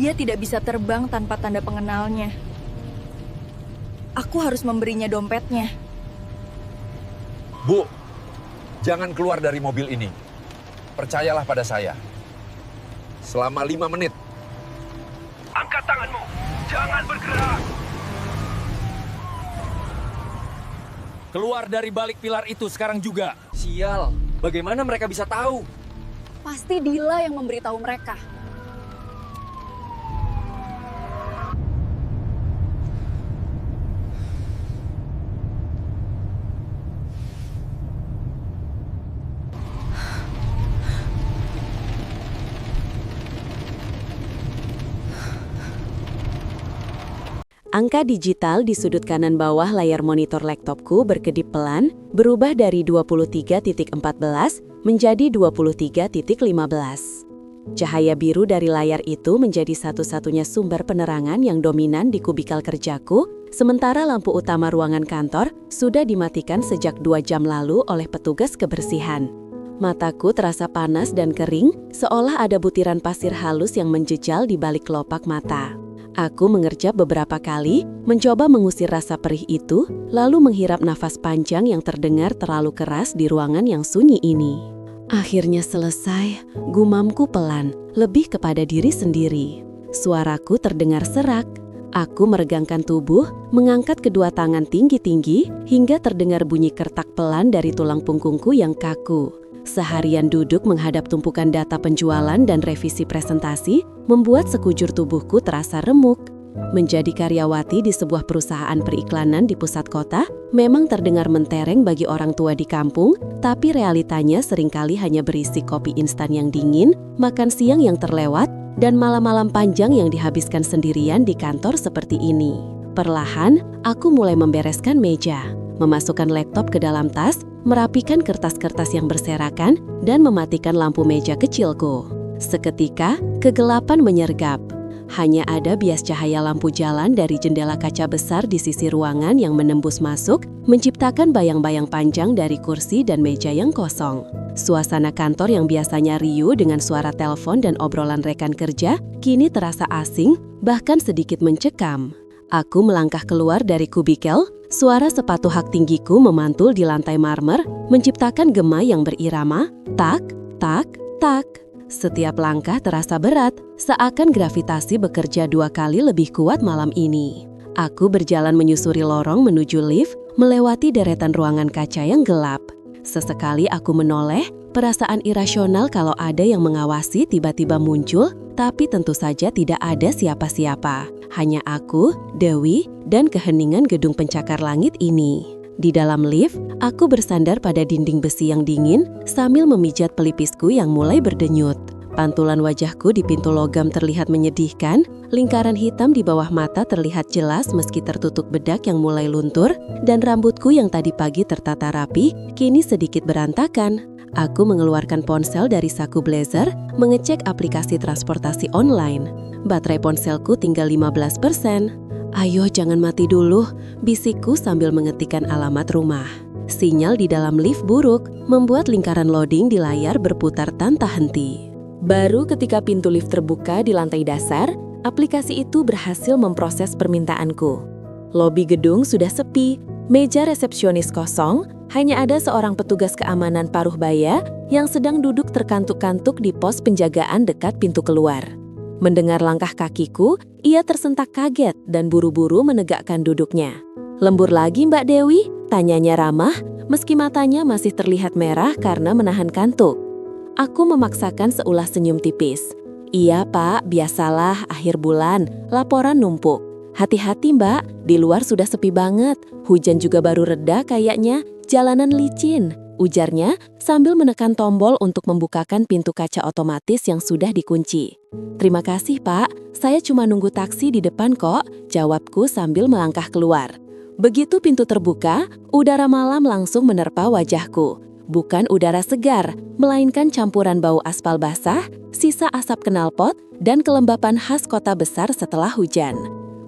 Dia tidak bisa terbang tanpa tanda pengenalnya. Aku harus memberinya dompetnya. Bu, jangan keluar dari mobil ini. Percayalah pada saya. Selama 5 menit. Angkat tanganmu. Jangan bergerak. Keluar dari balik pilar itu sekarang juga. Sial, bagaimana mereka bisa tahu? Pasti Dila yang memberitahu mereka. Angka digital di sudut kanan bawah layar monitor laptopku berkedip pelan, berubah dari 23.14 menjadi 23.15. Cahaya biru dari layar itu menjadi satu-satunya sumber penerangan yang dominan di kubikal kerjaku, sementara lampu utama ruangan kantor sudah dimatikan sejak 2 jam lalu oleh petugas kebersihan. Mataku terasa panas dan kering, seolah ada butiran pasir halus yang menjejal di balik kelopak mata. Aku mengerjap beberapa kali, mencoba mengusir rasa perih itu, lalu menghirap nafas panjang yang terdengar terlalu keras di ruangan yang sunyi ini. Akhirnya selesai, gumamku pelan, lebih kepada diri sendiri. Suaraku terdengar serak. Aku meregangkan tubuh, mengangkat kedua tangan tinggi-tinggi, hingga terdengar bunyi kertak pelan dari tulang punggungku yang kaku. Seharian duduk menghadap tumpukan data penjualan dan revisi presentasi membuat sekujur tubuhku terasa remuk. Menjadi karyawati di sebuah perusahaan periklanan di pusat kota memang terdengar mentereng bagi orang tua di kampung, tapi realitanya seringkali hanya berisi kopi instan yang dingin, makan siang yang terlewat, dan malam-malam panjang yang dihabiskan sendirian di kantor seperti ini. Perlahan, aku mulai membereskan meja, memasukkan laptop ke dalam tas, merapikan kertas-kertas yang berserakan, dan mematikan lampu meja kecilku. Seketika, kegelapan menyergap. Hanya ada bias cahaya lampu jalan dari jendela kaca besar di sisi ruangan yang menembus masuk, menciptakan bayang-bayang panjang dari kursi dan meja yang kosong. Suasana kantor yang biasanya riuh dengan suara telepon dan obrolan rekan kerja, kini terasa asing, bahkan sedikit mencekam. Aku melangkah keluar dari kubikel, suara sepatu hak tinggiku memantul di lantai marmer, menciptakan gema yang berirama, tak, tak, tak. Setiap langkah terasa berat, seakan gravitasi bekerja 2 kali lebih kuat malam ini. Aku berjalan menyusuri lorong menuju lift, melewati deretan ruangan kaca yang gelap. Sesekali aku menoleh, perasaan irasional kalau ada yang mengawasi tiba-tiba muncul, tapi tentu saja tidak ada siapa-siapa. Hanya aku, Dewi, dan keheningan gedung pencakar langit ini. Di dalam lift, aku bersandar pada dinding besi yang dingin sambil memijat pelipisku yang mulai berdenyut. Pantulan wajahku di pintu logam terlihat menyedihkan, lingkaran hitam di bawah mata terlihat jelas meski tertutup bedak yang mulai luntur, dan rambutku yang tadi pagi tertata rapi, kini sedikit berantakan. Aku mengeluarkan ponsel dari saku blazer, mengecek aplikasi transportasi online. Baterai ponselku tinggal 15%. Ayo jangan mati dulu, bisikku sambil mengetikkan alamat rumah. Sinyal di dalam lift buruk, membuat lingkaran loading di layar berputar tanpa henti. Baru ketika pintu lift terbuka di lantai dasar, aplikasi itu berhasil memproses permintaanku. Lobi gedung sudah sepi, meja resepsionis kosong, hanya ada seorang petugas keamanan paruh baya yang sedang duduk terkantuk-kantuk di pos penjagaan dekat pintu keluar. Mendengar langkah kakiku, ia tersentak kaget dan buru-buru menegakkan duduknya. "Lembur lagi Mbak Dewi?" tanyanya ramah, meski matanya masih terlihat merah karena menahan kantuk. Aku memaksakan seulah senyum tipis. "Iya Pak, biasalah akhir bulan, laporan numpuk. Hati-hati Mbak, di luar sudah sepi banget, hujan juga baru reda kayaknya, jalanan licin," ujarnya sambil menekan tombol untuk membukakan pintu kaca otomatis yang sudah dikunci. "Terima kasih Pak, saya cuma nunggu taksi di depan kok," jawabku sambil melangkah keluar. Begitu pintu terbuka, udara malam langsung menerpa wajahku. Bukan udara segar, melainkan campuran bau aspal basah, sisa asap knalpot, dan kelembapan khas kota besar setelah hujan.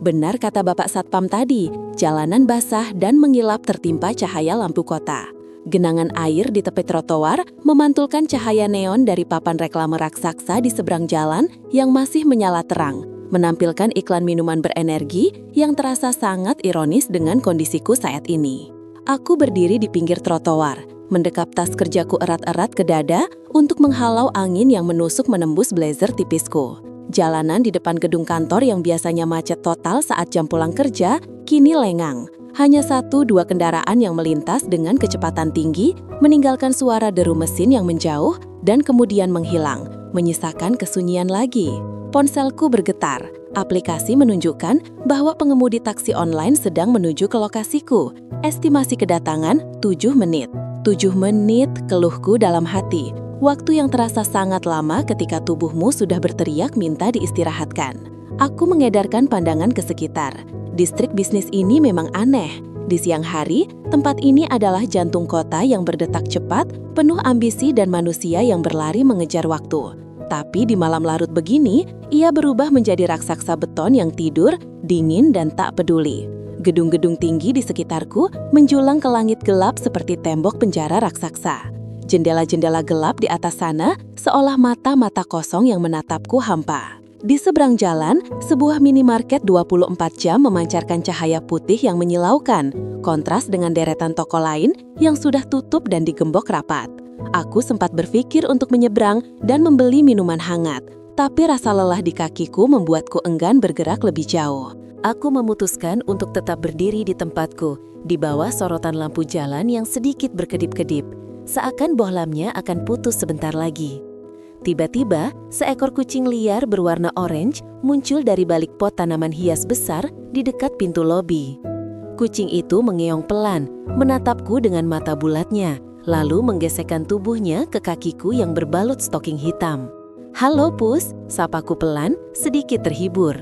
Benar kata Bapak Satpam tadi, jalanan basah dan mengilap tertimpa cahaya lampu kota. Genangan air di tepi trotoar memantulkan cahaya neon dari papan reklame raksasa di seberang jalan yang masih menyala terang. menampilkan iklan minuman berenergi yang terasa sangat ironis dengan kondisiku saat ini. Aku berdiri di pinggir trotoar, mendekap tas kerjaku erat-erat ke dada untuk menghalau angin yang menusuk menembus blazer tipisku. Jalanan di depan gedung kantor yang biasanya macet total saat jam pulang kerja, kini lengang. Hanya 1-2 kendaraan yang melintas dengan kecepatan tinggi, meninggalkan suara deru mesin yang menjauh dan kemudian menghilang, menyisakan kesunyian lagi. Ponselku bergetar. Aplikasi menunjukkan bahwa pengemudi taksi online sedang menuju ke lokasiku. Estimasi kedatangan 7 menit. 7 menit, keluhku dalam hati. Waktu yang terasa sangat lama ketika tubuhmu sudah berteriak minta diistirahatkan. Aku mengedarkan pandangan ke sekitar. Distrik bisnis ini memang aneh. Di siang hari, tempat ini adalah jantung kota yang berdetak cepat, penuh ambisi dan manusia yang berlari mengejar waktu. Tapi di malam larut begini, ia berubah menjadi raksasa beton yang tidur, dingin dan tak peduli. Gedung-gedung tinggi di sekitarku menjulang ke langit gelap seperti tembok penjara raksasa. Jendela-jendela gelap di atas sana seolah mata-mata kosong yang menatapku hampa. Di seberang jalan, sebuah minimarket 24 jam memancarkan cahaya putih yang menyilaukan, kontras dengan deretan toko lain yang sudah tutup dan digembok rapat. Aku sempat berpikir untuk menyeberang dan membeli minuman hangat, tapi rasa lelah di kakiku membuatku enggan bergerak lebih jauh. Aku memutuskan untuk tetap berdiri di tempatku, di bawah sorotan lampu jalan yang sedikit berkedip-kedip, seakan bohlamnya akan putus sebentar lagi. Tiba-tiba, seekor kucing liar berwarna orange muncul dari balik pot tanaman hias besar di dekat pintu lobi. Kucing itu mengeong pelan, menatapku dengan mata bulatnya, lalu menggesekkan tubuhnya ke kakiku yang berbalut stoking hitam. "Halo, Pus," sapaku pelan, sedikit terhibur.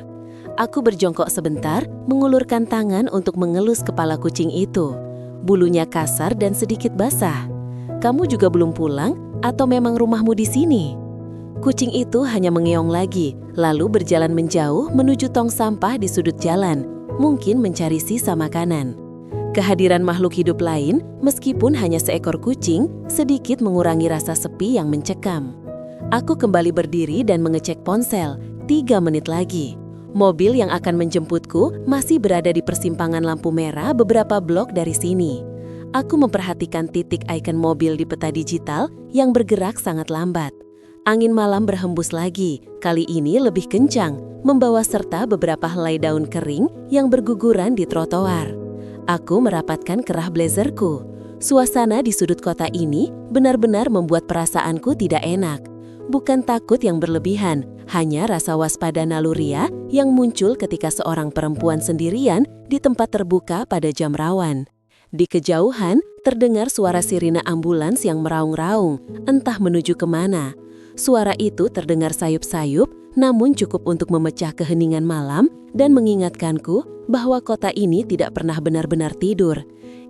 Aku berjongkok sebentar, mengulurkan tangan untuk mengelus kepala kucing itu. Bulunya kasar dan sedikit basah. "Kamu juga belum pulang, atau memang rumahmu di sini?" Kucing itu hanya mengeong lagi, lalu berjalan menjauh menuju tong sampah di sudut jalan, mungkin mencari sisa makanan. Kehadiran makhluk hidup lain, meskipun hanya seekor kucing, sedikit mengurangi rasa sepi yang mencekam. Aku kembali berdiri dan mengecek ponsel. 3 menit lagi. Mobil yang akan menjemputku masih berada di persimpangan lampu merah beberapa blok dari sini. Aku memperhatikan titik ikon mobil di peta digital yang bergerak sangat lambat. Angin malam berhembus lagi, kali ini lebih kencang, membawa serta beberapa helai daun kering yang berguguran di trotoar. Aku merapatkan kerah blazerku. Suasana di sudut kota ini benar-benar membuat perasaanku tidak enak. Bukan takut yang berlebihan, hanya rasa waspada naluriah yang muncul ketika seorang perempuan sendirian di tempat terbuka pada jam rawan. Di kejauhan, terdengar suara sirine ambulans yang meraung-raung, entah menuju kemana. Suara itu terdengar sayup-sayup, namun cukup untuk memecah keheningan malam dan mengingatkanku bahwa kota ini tidak pernah benar-benar tidur.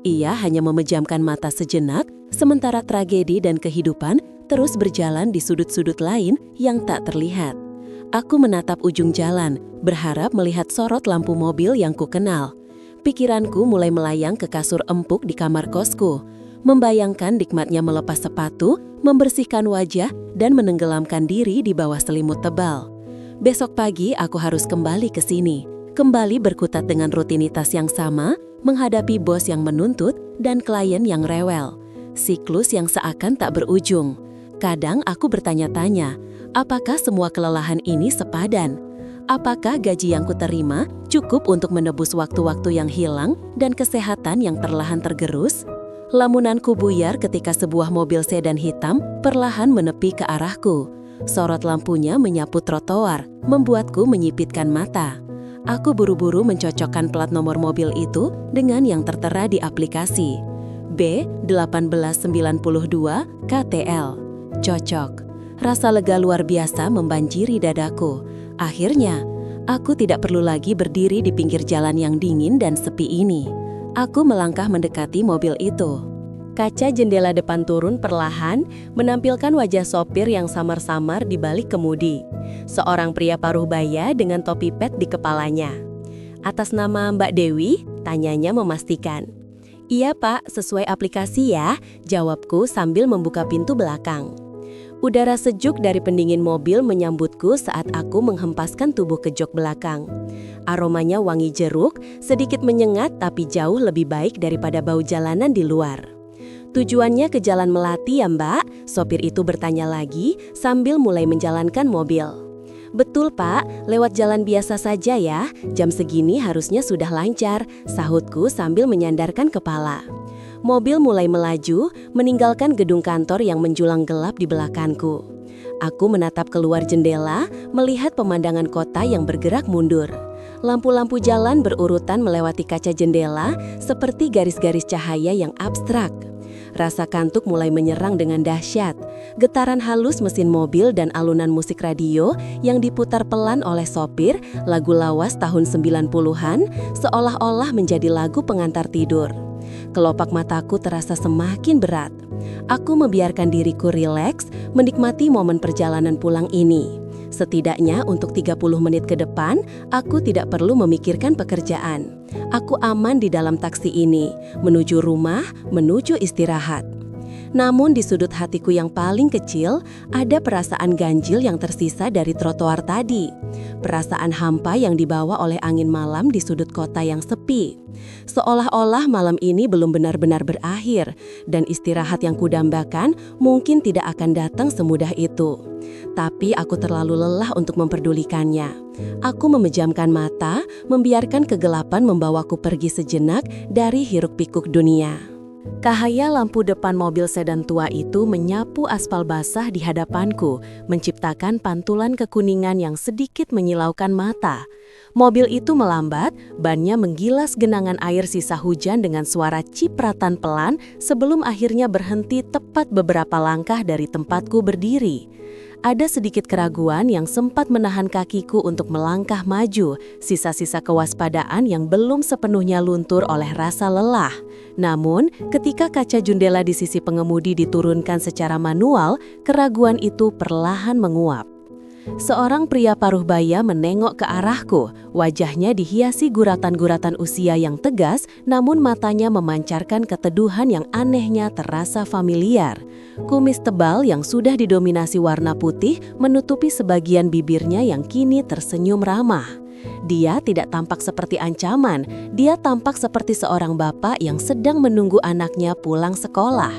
Ia hanya memejamkan mata sejenak, sementara tragedi dan kehidupan terus berjalan di sudut-sudut lain yang tak terlihat. Aku menatap ujung jalan, berharap melihat sorot lampu mobil yang kukenal. Pikiranku mulai melayang ke kasur empuk di kamar kosku, membayangkan nikmatnya melepas sepatu, membersihkan wajah, dan menenggelamkan diri di bawah selimut tebal. Besok pagi aku harus kembali ke sini, kembali berkutat dengan rutinitas yang sama, menghadapi bos yang menuntut dan klien yang rewel. Siklus yang seakan tak berujung. Kadang aku bertanya-tanya, apakah semua kelelahan ini sepadan? Apakah gaji yang kuterima cukup untuk menebus waktu-waktu yang hilang dan kesehatan yang perlahan tergerus? Lamunanku buyar ketika sebuah mobil sedan hitam perlahan menepi ke arahku. Sorot lampunya menyapu trotoar, membuatku menyipitkan mata. Aku buru-buru mencocokkan plat nomor mobil itu dengan yang tertera di aplikasi. B1892 KTL. Cocok. Rasa lega luar biasa membanjiri dadaku. Akhirnya, aku tidak perlu lagi berdiri di pinggir jalan yang dingin dan sepi ini. Aku melangkah mendekati mobil itu. Kaca jendela depan turun perlahan, menampilkan wajah sopir yang samar-samar di balik kemudi. Seorang pria paruh baya dengan topi pet di kepalanya. "Atas nama Mbak Dewi?" tanyanya memastikan. "Iya Pak, sesuai aplikasi ya," jawabku sambil membuka pintu belakang. Udara sejuk dari pendingin mobil menyambutku saat aku menghempaskan tubuh ke jok belakang. Aromanya wangi jeruk, sedikit menyengat tapi jauh lebih baik daripada bau jalanan di luar. Tujuannya ke Jalan Melati ya Mbak? Sopir itu bertanya lagi sambil mulai menjalankan mobil. Betul Pak, lewat jalan biasa saja ya, jam segini harusnya sudah lancar, sahutku sambil menyandarkan kepala. Mobil mulai melaju, meninggalkan gedung kantor yang menjulang gelap di belakangku. Aku menatap keluar jendela, melihat pemandangan kota yang bergerak mundur. Lampu-lampu jalan berurutan melewati kaca jendela, seperti garis-garis cahaya yang abstrak. Rasa kantuk mulai menyerang dengan dahsyat. Getaran halus mesin mobil dan alunan musik radio yang diputar pelan oleh sopir, lagu lawas tahun 90-an, seolah-olah menjadi lagu pengantar tidur. Kelopak mataku terasa semakin berat. Aku membiarkan diriku rileks, menikmati momen perjalanan pulang ini. Setidaknya untuk 30 menit ke depan, aku tidak perlu memikirkan pekerjaan. Aku aman di dalam taksi ini, menuju rumah, menuju istirahat. Namun di sudut hatiku yang paling kecil, ada perasaan ganjil yang tersisa dari trotoar tadi. Perasaan hampa yang dibawa oleh angin malam di sudut kota yang sepi. Seolah-olah malam ini belum benar-benar berakhir, dan istirahat yang kudambakan mungkin tidak akan datang semudah itu. Tapi aku terlalu lelah untuk memperdulikannya. Aku memejamkan mata, membiarkan kegelapan membawaku pergi sejenak dari hiruk-pikuk dunia. Cahaya lampu depan mobil sedan tua itu menyapu aspal basah di hadapanku, menciptakan pantulan kekuningan yang sedikit menyilaukan mata. Mobil itu melambat, bannya menggilas genangan air sisa hujan dengan suara cipratan pelan sebelum akhirnya berhenti tepat beberapa langkah dari tempatku berdiri. Ada sedikit keraguan yang sempat menahan kakiku untuk melangkah maju, sisa-sisa kewaspadaan yang belum sepenuhnya luntur oleh rasa lelah. Namun, ketika kaca jendela di sisi pengemudi diturunkan secara manual, keraguan itu perlahan menguap. Seorang pria paruh baya menengok ke arahku, wajahnya dihiasi guratan-guratan usia yang tegas, namun matanya memancarkan keteduhan yang anehnya terasa familiar. Kumis tebal yang sudah didominasi warna putih menutupi sebagian bibirnya yang kini tersenyum ramah. Dia tidak tampak seperti ancaman, dia tampak seperti seorang bapak yang sedang menunggu anaknya pulang sekolah.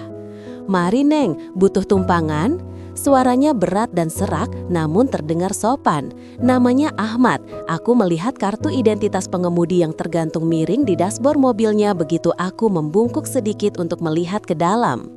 "Mari Neng, butuh tumpangan?" Suaranya berat dan serak namun terdengar sopan. Namanya Ahmad. Aku melihat kartu identitas pengemudi yang tergantung miring di dashboard mobilnya begitu aku membungkuk sedikit untuk melihat ke dalam.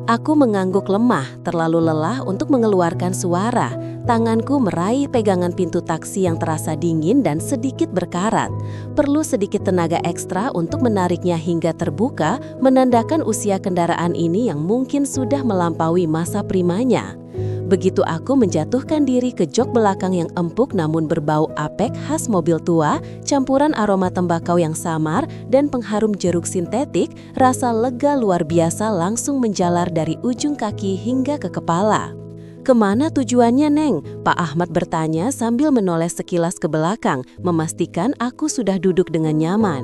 Aku mengangguk lemah, terlalu lelah untuk mengeluarkan suara. Tanganku meraih pegangan pintu taksi yang terasa dingin dan sedikit berkarat. Perlu sedikit tenaga ekstra untuk menariknya hingga terbuka, menandakan usia kendaraan ini yang mungkin sudah melampaui masa primanya. Begitu aku menjatuhkan diri ke jok belakang yang empuk namun berbau apek khas mobil tua, campuran aroma tembakau yang samar dan pengharum jeruk sintetik, rasa lega luar biasa langsung menjalar dari ujung kaki hingga ke kepala. "Kemana tujuannya, Neng?" Pak Ahmad bertanya sambil menoleh sekilas ke belakang, memastikan aku sudah duduk dengan nyaman.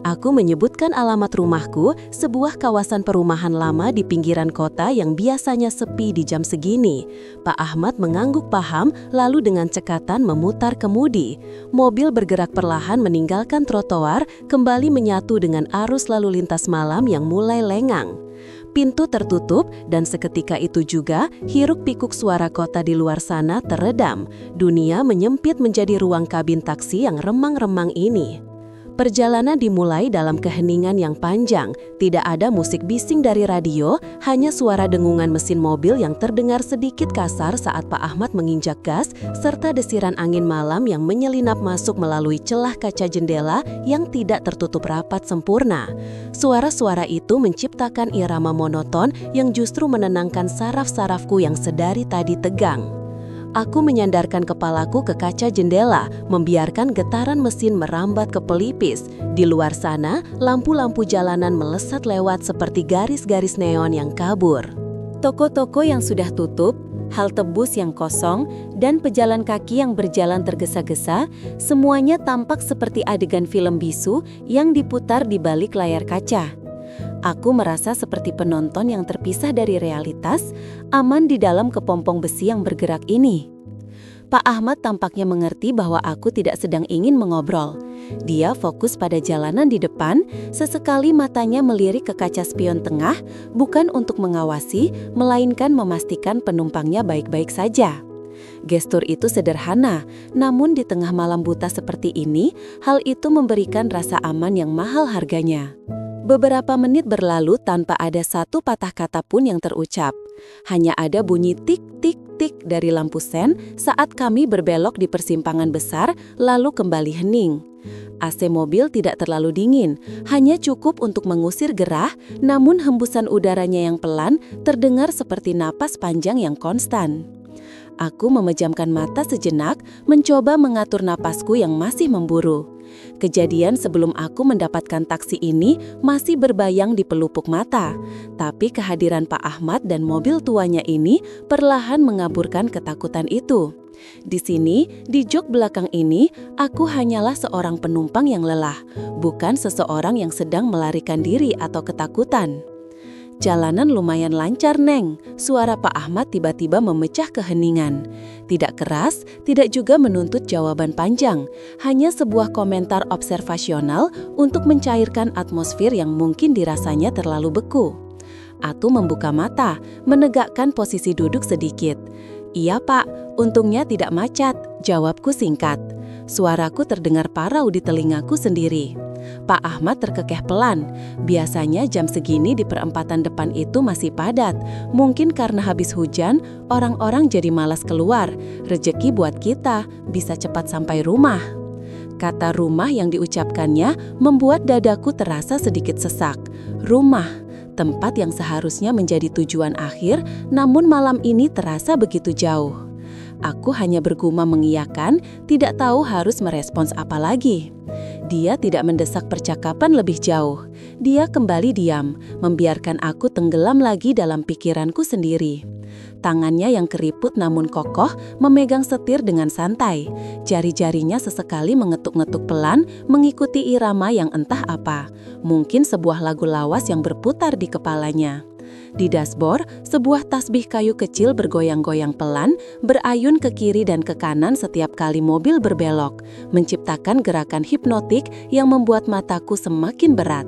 Aku menyebutkan alamat rumahku, sebuah kawasan perumahan lama di pinggiran kota yang biasanya sepi di jam segini. Pak Ahmad mengangguk paham, lalu dengan cekatan memutar kemudi. Mobil bergerak perlahan meninggalkan trotoar, kembali menyatu dengan arus lalu lintas malam yang mulai lengang. Pintu tertutup dan seketika itu juga hiruk-pikuk suara kota di luar sana teredam. Dunia menyempit menjadi ruang kabin taksi yang remang-remang ini. Perjalanan dimulai dalam keheningan yang panjang. Tidak ada musik bising dari radio, hanya suara dengungan mesin mobil yang terdengar sedikit kasar saat Pak Ahmad menginjak gas, serta desiran angin malam yang menyelinap masuk melalui celah kaca jendela yang tidak tertutup rapat sempurna. Suara-suara itu menciptakan irama monoton yang justru menenangkan saraf-sarafku yang sedari tadi tegang. Aku menyandarkan kepalaku ke kaca jendela, membiarkan getaran mesin merambat ke pelipis. Di luar sana, lampu-lampu jalanan melesat lewat seperti garis-garis neon yang kabur. Toko-toko yang sudah tutup, halte bus yang kosong, dan pejalan kaki yang berjalan tergesa-gesa, semuanya tampak seperti adegan film bisu yang diputar di balik layar kaca. Aku merasa seperti penonton yang terpisah dari realitas, aman di dalam kepompong besi yang bergerak ini. Pak Ahmad tampaknya mengerti bahwa aku tidak sedang ingin mengobrol. Dia fokus pada jalanan di depan, sesekali matanya melirik ke kaca spion tengah, bukan untuk mengawasi, melainkan memastikan penumpangnya baik-baik saja. Gestur itu sederhana, namun di tengah malam buta seperti ini, hal itu memberikan rasa aman yang mahal harganya. Beberapa menit berlalu tanpa ada satu patah kata pun yang terucap. Hanya ada bunyi tik-tik-tik dari lampu sen saat kami berbelok di persimpangan besar, lalu kembali hening. AC mobil tidak terlalu dingin, hanya cukup untuk mengusir gerah, namun hembusan udaranya yang pelan terdengar seperti napas panjang yang konstan. Aku memejamkan mata sejenak, mencoba mengatur napasku yang masih memburu. Kejadian sebelum aku mendapatkan taksi ini masih berbayang di pelupuk mata, tapi kehadiran Pak Ahmad dan mobil tuanya ini perlahan mengaburkan ketakutan itu. Di sini, di jok belakang ini, aku hanyalah seorang penumpang yang lelah, bukan seseorang yang sedang melarikan diri atau ketakutan. Jalanan lumayan lancar, Neng. Suara Pak Ahmad tiba-tiba memecah keheningan. Tidak keras, tidak juga menuntut jawaban panjang. Hanya sebuah komentar observasional untuk mencairkan atmosfer yang mungkin dirasanya terlalu beku. Aku membuka mata, menegakkan posisi duduk sedikit. Iya, Pak. Untungnya tidak macet, jawabku singkat. Suaraku terdengar parau di telingaku sendiri. Pak Ahmad terkekeh pelan. Biasanya jam segini di perempatan depan itu masih padat. Mungkin karena habis hujan, orang-orang jadi malas keluar. Rezeki buat kita, bisa cepat sampai rumah. Kata rumah yang diucapkannya membuat dadaku terasa sedikit sesak. Rumah, tempat yang seharusnya menjadi tujuan akhir, namun malam ini terasa begitu jauh. Aku hanya bergumam mengiyakan, tidak tahu harus merespons apa lagi. Dia tidak mendesak percakapan lebih jauh. Dia kembali diam, membiarkan aku tenggelam lagi dalam pikiranku sendiri. Tangannya yang keriput namun kokoh memegang setir dengan santai. Jari-jarinya sesekali mengetuk-ngetuk pelan mengikuti irama yang entah apa. Mungkin sebuah lagu lawas yang berputar di kepalanya. Di dashboard, sebuah tasbih kayu kecil bergoyang-goyang pelan, berayun ke kiri dan ke kanan setiap kali mobil berbelok, menciptakan gerakan hipnotik yang membuat mataku semakin berat.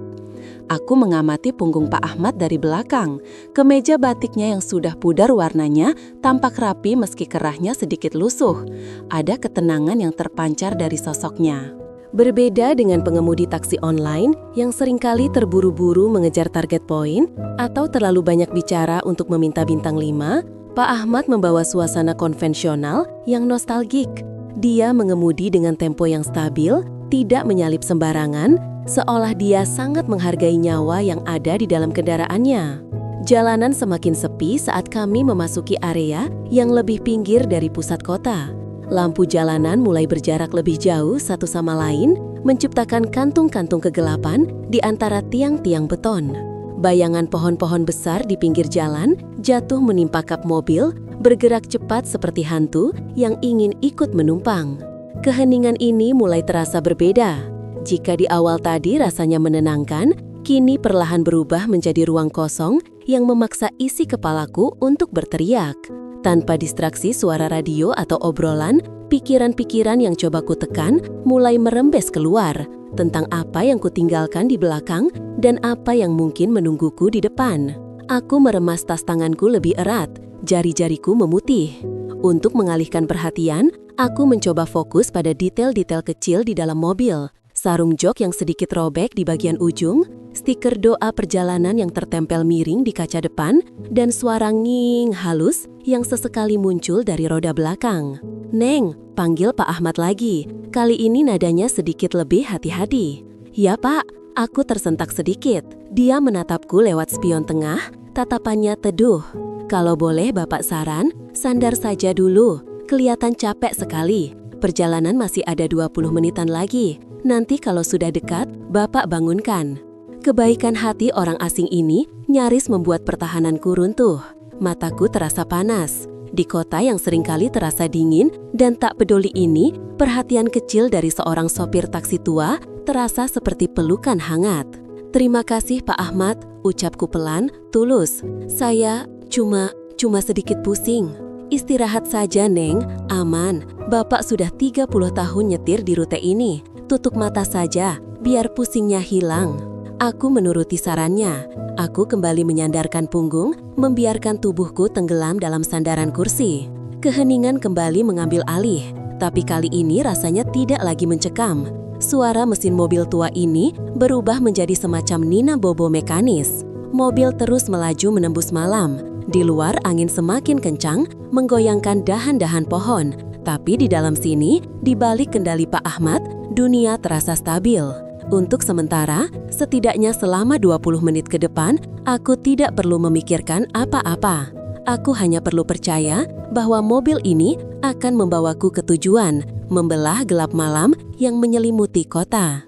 Aku mengamati punggung Pak Ahmad dari belakang. Kemeja batiknya yang sudah pudar warnanya tampak rapi meski kerahnya sedikit lusuh. Ada ketenangan yang terpancar dari sosoknya. Berbeda dengan pengemudi taksi online yang seringkali terburu-buru mengejar target poin atau terlalu banyak bicara untuk meminta bintang 5, Pak Ahmad membawa suasana konvensional yang nostalgik. Dia mengemudi dengan tempo yang stabil, tidak menyalip sembarangan, seolah dia sangat menghargai nyawa yang ada di dalam kendaraannya. Jalanan semakin sepi saat kami memasuki area yang lebih pinggir dari pusat kota. Lampu jalanan mulai berjarak lebih jauh satu sama lain, menciptakan kantung-kantung kegelapan di antara tiang-tiang beton. Bayangan pohon-pohon besar di pinggir jalan jatuh menimpa kap mobil, bergerak cepat seperti hantu yang ingin ikut menumpang. Keheningan ini mulai terasa berbeda. Jika di awal tadi rasanya menenangkan, kini perlahan berubah menjadi ruang kosong yang memaksa isi kepalaku untuk berteriak. Tanpa distraksi suara radio atau obrolan, pikiran-pikiran yang coba kutekan mulai merembes keluar tentang apa yang kutinggalkan di belakang dan apa yang mungkin menungguku di depan. Aku meremas tas tanganku lebih erat, jari-jariku memutih. Untuk mengalihkan perhatian, aku mencoba fokus pada detail-detail kecil di dalam mobil. Sarung jok yang sedikit robek di bagian ujung, stiker doa perjalanan yang tertempel miring di kaca depan, dan suara nging halus yang sesekali muncul dari roda belakang. "Neng," panggil Pak Ahmad lagi. Kali ini nadanya sedikit lebih hati-hati. "Ya, Pak." Aku tersentak sedikit. Dia menatapku lewat spion tengah, tatapannya teduh. "Kalau boleh Bapak saran, sandar saja dulu. Kelihatan capek sekali. Perjalanan masih ada 20 menitan lagi. Nanti kalau sudah dekat, Bapak bangunkan." Kebaikan hati orang asing ini nyaris membuat pertahananku runtuh. Mataku terasa panas. Di kota yang seringkali terasa dingin dan tak peduli ini, perhatian kecil dari seorang sopir taksi tua terasa seperti pelukan hangat. Terima kasih Pak Ahmad, ucapku pelan, tulus. Saya cuma sedikit pusing. Istirahat saja, Neng, aman. Bapak sudah 30 tahun nyetir di rute ini. Tutup mata saja, biar pusingnya hilang. Aku menuruti sarannya. Aku kembali menyandarkan punggung, membiarkan tubuhku tenggelam dalam sandaran kursi. Keheningan kembali mengambil alih, tapi kali ini rasanya tidak lagi mencekam. Suara mesin mobil tua ini berubah menjadi semacam nina bobo mekanis. Mobil terus melaju menembus malam. Di luar angin semakin kencang, menggoyangkan dahan-dahan pohon. Tapi di dalam sini, di balik kendali Pak Ahmad, dunia terasa stabil. Untuk sementara, setidaknya selama 20 menit ke depan, aku tidak perlu memikirkan apa-apa. Aku hanya perlu percaya bahwa mobil ini akan membawaku ke tujuan, membelah gelap malam yang menyelimuti kota.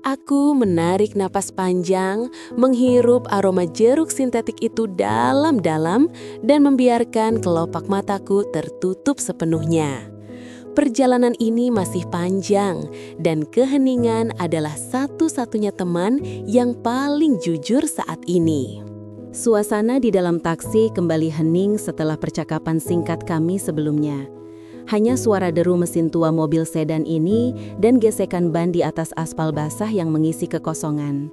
Aku menarik napas panjang, menghirup aroma jeruk sintetik itu dalam-dalam, dan membiarkan kelopak mataku tertutup sepenuhnya. Perjalanan ini masih panjang, dan keheningan adalah satu-satunya teman yang paling jujur saat ini. Suasana di dalam taksi kembali hening setelah percakapan singkat kami sebelumnya. Hanya suara deru mesin tua mobil sedan ini dan gesekan ban di atas aspal basah yang mengisi kekosongan.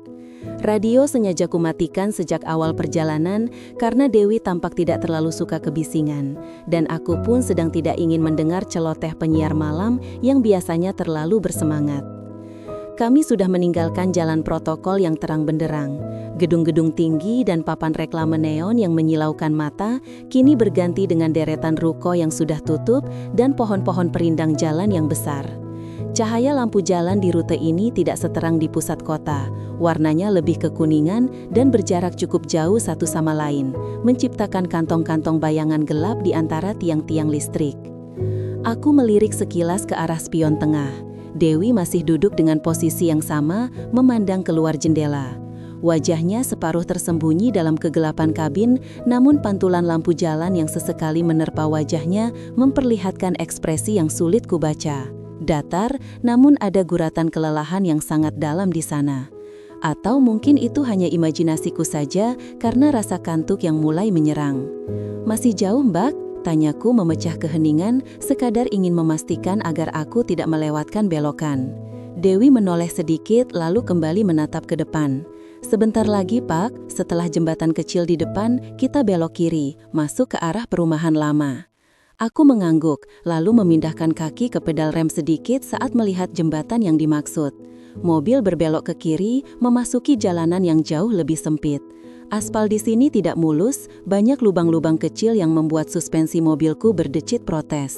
Radio sengaja kumatikan sejak awal perjalanan karena Dewi tampak tidak terlalu suka kebisingan, dan aku pun sedang tidak ingin mendengar celoteh penyiar malam yang biasanya terlalu bersemangat. Kami sudah meninggalkan jalan protokol yang terang benderang. Gedung-gedung tinggi dan papan reklame neon yang menyilaukan mata kini berganti dengan deretan ruko yang sudah tutup dan pohon-pohon perindang jalan yang besar. Cahaya lampu jalan di rute ini tidak seterang di pusat kota. Warnanya lebih kekuningan dan berjarak cukup jauh satu sama lain, menciptakan kantong-kantong bayangan gelap di antara tiang-tiang listrik. Aku melirik sekilas ke arah spion tengah. Dewi masih duduk dengan posisi yang sama, memandang keluar jendela. Wajahnya separuh tersembunyi dalam kegelapan kabin, namun pantulan lampu jalan yang sesekali menerpa wajahnya memperlihatkan ekspresi yang sulit kubaca. Datar, namun ada guratan kelelahan yang sangat dalam di sana. Atau mungkin itu hanya imajinasiku saja karena rasa kantuk yang mulai menyerang. "Masih jauh, Mbak?" Tanyaku memecah keheningan, sekadar ingin memastikan agar aku tidak melewatkan belokan. Dewi menoleh sedikit lalu kembali menatap ke depan. "Sebentar lagi, Pak, setelah jembatan kecil di depan, kita belok kiri, masuk ke arah perumahan lama." Aku mengangguk, lalu memindahkan kaki ke pedal rem sedikit saat melihat jembatan yang dimaksud. Mobil berbelok ke kiri, memasuki jalanan yang jauh lebih sempit. Aspal di sini tidak mulus, banyak lubang-lubang kecil yang membuat suspensi mobilku berdecit protes.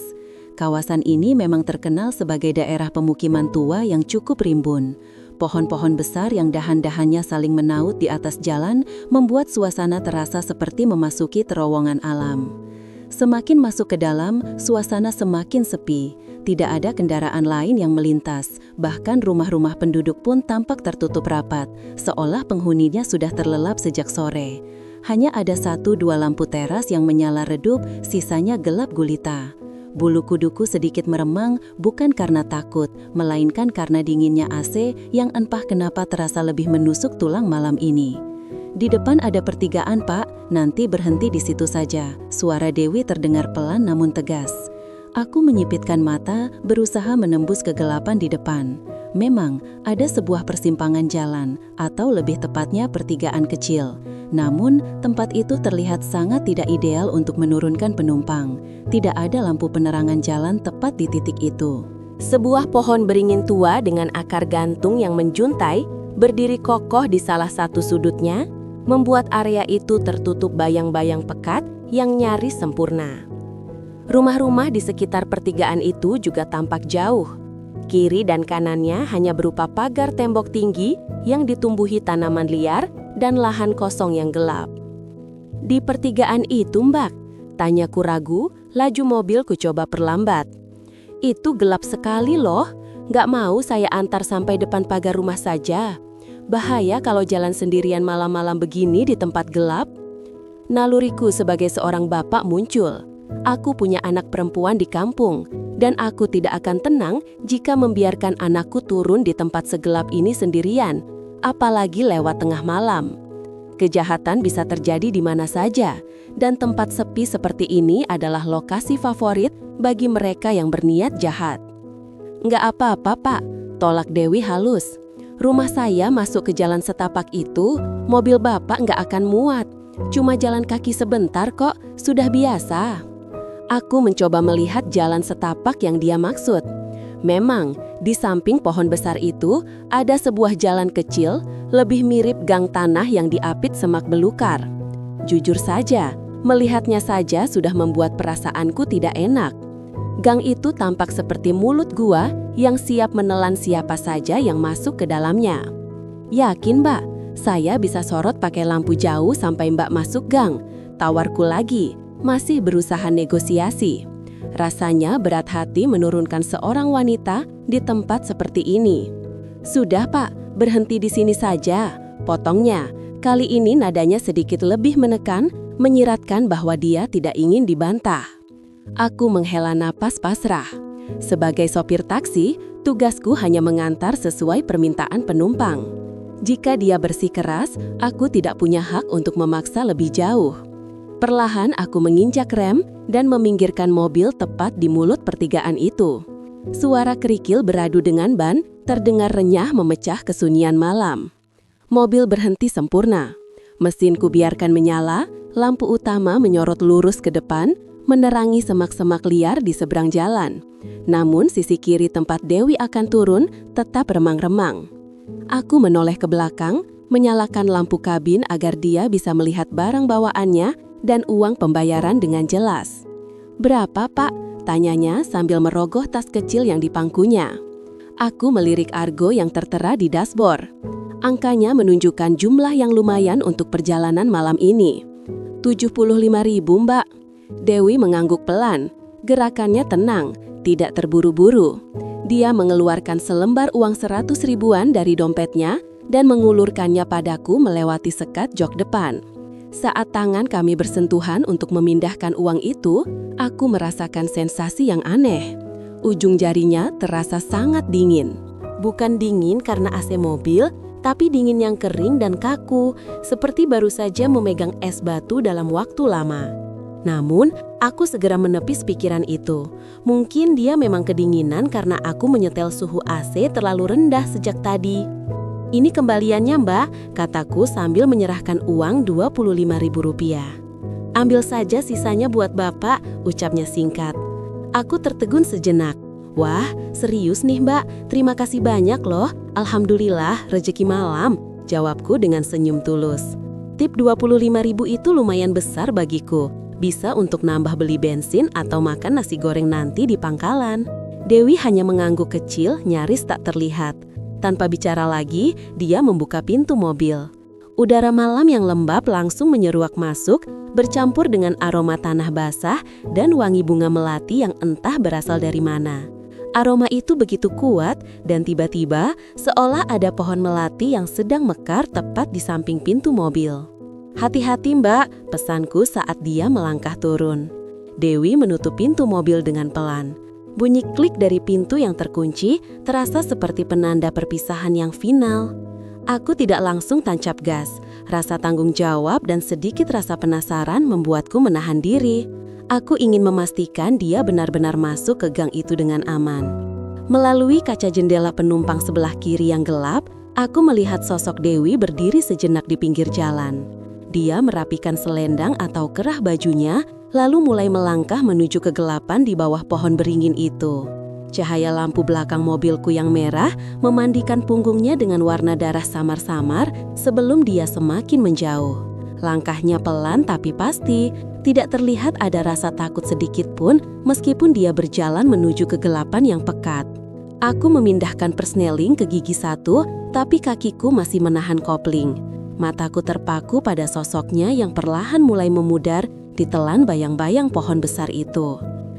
Kawasan ini memang terkenal sebagai daerah pemukiman tua yang cukup rimbun. Pohon-pohon besar yang dahan-dahannya saling menaut di atas jalan membuat suasana terasa seperti memasuki terowongan alam. Semakin masuk ke dalam, suasana semakin sepi. Tidak ada kendaraan lain yang melintas, bahkan rumah-rumah penduduk pun tampak tertutup rapat, seolah penghuninya sudah terlelap sejak sore. Hanya ada 1-2 lampu teras yang menyala redup, sisanya gelap gulita. Bulu kuduku sedikit meremang, bukan karena takut, melainkan karena dinginnya AC yang entah kenapa terasa lebih menusuk tulang malam ini. "Di depan ada pertigaan, Pak, nanti berhenti di situ saja." Suara Dewi terdengar pelan namun tegas. Aku menyipitkan mata, berusaha menembus kegelapan di depan. Memang, ada sebuah persimpangan jalan, atau lebih tepatnya pertigaan kecil. Namun, tempat itu terlihat sangat tidak ideal untuk menurunkan penumpang. Tidak ada lampu penerangan jalan tepat di titik itu. Sebuah pohon beringin tua dengan akar gantung yang menjuntai, berdiri kokoh di salah satu sudutnya, membuat area itu tertutup bayang-bayang pekat yang nyaris sempurna. Rumah-rumah di sekitar pertigaan itu juga tampak jauh. Kiri dan kanannya hanya berupa pagar tembok tinggi yang ditumbuhi tanaman liar dan lahan kosong yang gelap. "Di pertigaan itu, Mbak?" Tanyaku ragu, laju mobilku coba perlambat. "Itu gelap sekali loh, nggak mau saya antar sampai depan pagar rumah saja. Bahaya kalau jalan sendirian malam-malam begini di tempat gelap." Naluriku sebagai seorang bapak muncul. Aku punya anak perempuan di kampung, dan aku tidak akan tenang jika membiarkan anakku turun di tempat segelap ini sendirian. apalagi lewat tengah malam. Kejahatan bisa terjadi di mana saja, dan tempat sepi seperti ini adalah lokasi favorit bagi mereka yang berniat jahat. "Nggak apa-apa, Pak," tolak Dewi halus. "Rumah saya masuk ke jalan setapak itu, mobil Bapak nggak akan muat. Cuma jalan kaki sebentar kok, sudah biasa." Aku mencoba melihat jalan setapak yang dia maksud. Memang, di samping pohon besar itu ada sebuah jalan kecil, lebih mirip gang tanah yang diapit semak belukar. Jujur saja, melihatnya saja sudah membuat perasaanku tidak enak. Gang itu tampak seperti mulut gua yang siap menelan siapa saja yang masuk ke dalamnya. "Yakin, Mbak, saya bisa sorot pakai lampu jauh sampai Mbak masuk gang," tawarku lagi, masih berusaha negosiasi. Rasanya berat hati menurunkan seorang wanita di tempat seperti ini. "Sudah, Pak, berhenti di sini saja," potongnya. Kali ini nadanya sedikit lebih menekan, menyiratkan bahwa dia tidak ingin dibantah. Aku menghela napas pasrah. Sebagai sopir taksi, tugasku hanya mengantar sesuai permintaan penumpang. Jika dia bersikeras, aku tidak punya hak untuk memaksa lebih jauh. Perlahan aku menginjak rem dan meminggirkan mobil tepat di mulut pertigaan itu. Suara kerikil beradu dengan ban terdengar renyah memecah kesunyian malam. Mobil berhenti sempurna. Mesinku biarkan menyala, lampu utama menyorot lurus ke depan, menerangi semak-semak liar di seberang jalan. Namun sisi kiri tempat Dewi akan turun tetap remang-remang. Aku menoleh ke belakang, menyalakan lampu kabin agar dia bisa melihat barang bawaannya dan uang pembayaran dengan jelas. "Berapa, Pak?" tanyanya sambil merogoh tas kecil yang dipangkunya. Aku melirik argo yang tertera di dashboard. Angkanya menunjukkan jumlah yang lumayan untuk perjalanan malam ini. 75.000, Mbak. Dewi mengangguk pelan. Gerakannya tenang, tidak terburu-buru. Dia mengeluarkan selembar uang 100 ribuan dari dompetnya dan mengulurkannya padaku melewati sekat jok depan. Saat tangan kami bersentuhan untuk memindahkan uang itu, aku merasakan sensasi yang aneh. Ujung jarinya terasa sangat dingin. Bukan dingin karena AC mobil, tapi dingin yang kering dan kaku, seperti baru saja memegang es batu dalam waktu lama. Namun, aku segera menepis pikiran itu. Mungkin dia memang kedinginan karena aku menyetel suhu AC terlalu rendah sejak tadi. "Ini kembaliannya, Mbak," kataku sambil menyerahkan uang Rp25.000. "Ambil saja sisanya buat Bapak," ucapnya singkat. Aku tertegun sejenak. "Wah, serius nih, Mbak. Terima kasih banyak loh. Alhamdulillah, rezeki malam," jawabku dengan senyum tulus. Tip 25.000 itu lumayan besar bagiku. Bisa untuk nambah beli bensin atau makan nasi goreng nanti di pangkalan. Dewi hanya mengangguk kecil, nyaris tak terlihat. Tanpa bicara lagi, dia membuka pintu mobil. Udara malam yang lembab langsung menyeruak masuk, bercampur dengan aroma tanah basah dan wangi bunga melati yang entah berasal dari mana. Aroma itu begitu kuat dan tiba-tiba seolah ada pohon melati yang sedang mekar tepat di samping pintu mobil. "Hati-hati, Mbak," pesanku saat dia melangkah turun. Dewi menutup pintu mobil dengan pelan. Bunyi klik dari pintu yang terkunci terasa seperti penanda perpisahan yang final. Aku tidak langsung tancap gas. Rasa tanggung jawab dan sedikit rasa penasaran membuatku menahan diri. Aku ingin memastikan dia benar-benar masuk ke gang itu dengan aman. Melalui kaca jendela penumpang sebelah kiri yang gelap, aku melihat sosok Dewi berdiri sejenak di pinggir jalan. Dia merapikan selendang atau kerah bajunya, lalu mulai melangkah menuju kegelapan di bawah pohon beringin itu. Cahaya lampu belakang mobilku yang merah memandikan punggungnya dengan warna darah samar-samar sebelum dia semakin menjauh. Langkahnya pelan tapi pasti, tidak terlihat ada rasa takut sedikit pun meskipun dia berjalan menuju kegelapan yang pekat. Aku memindahkan persneling ke gigi satu, tapi kakiku masih menahan kopling. Mataku terpaku pada sosoknya yang perlahan mulai memudar ditelan bayang-bayang pohon besar itu.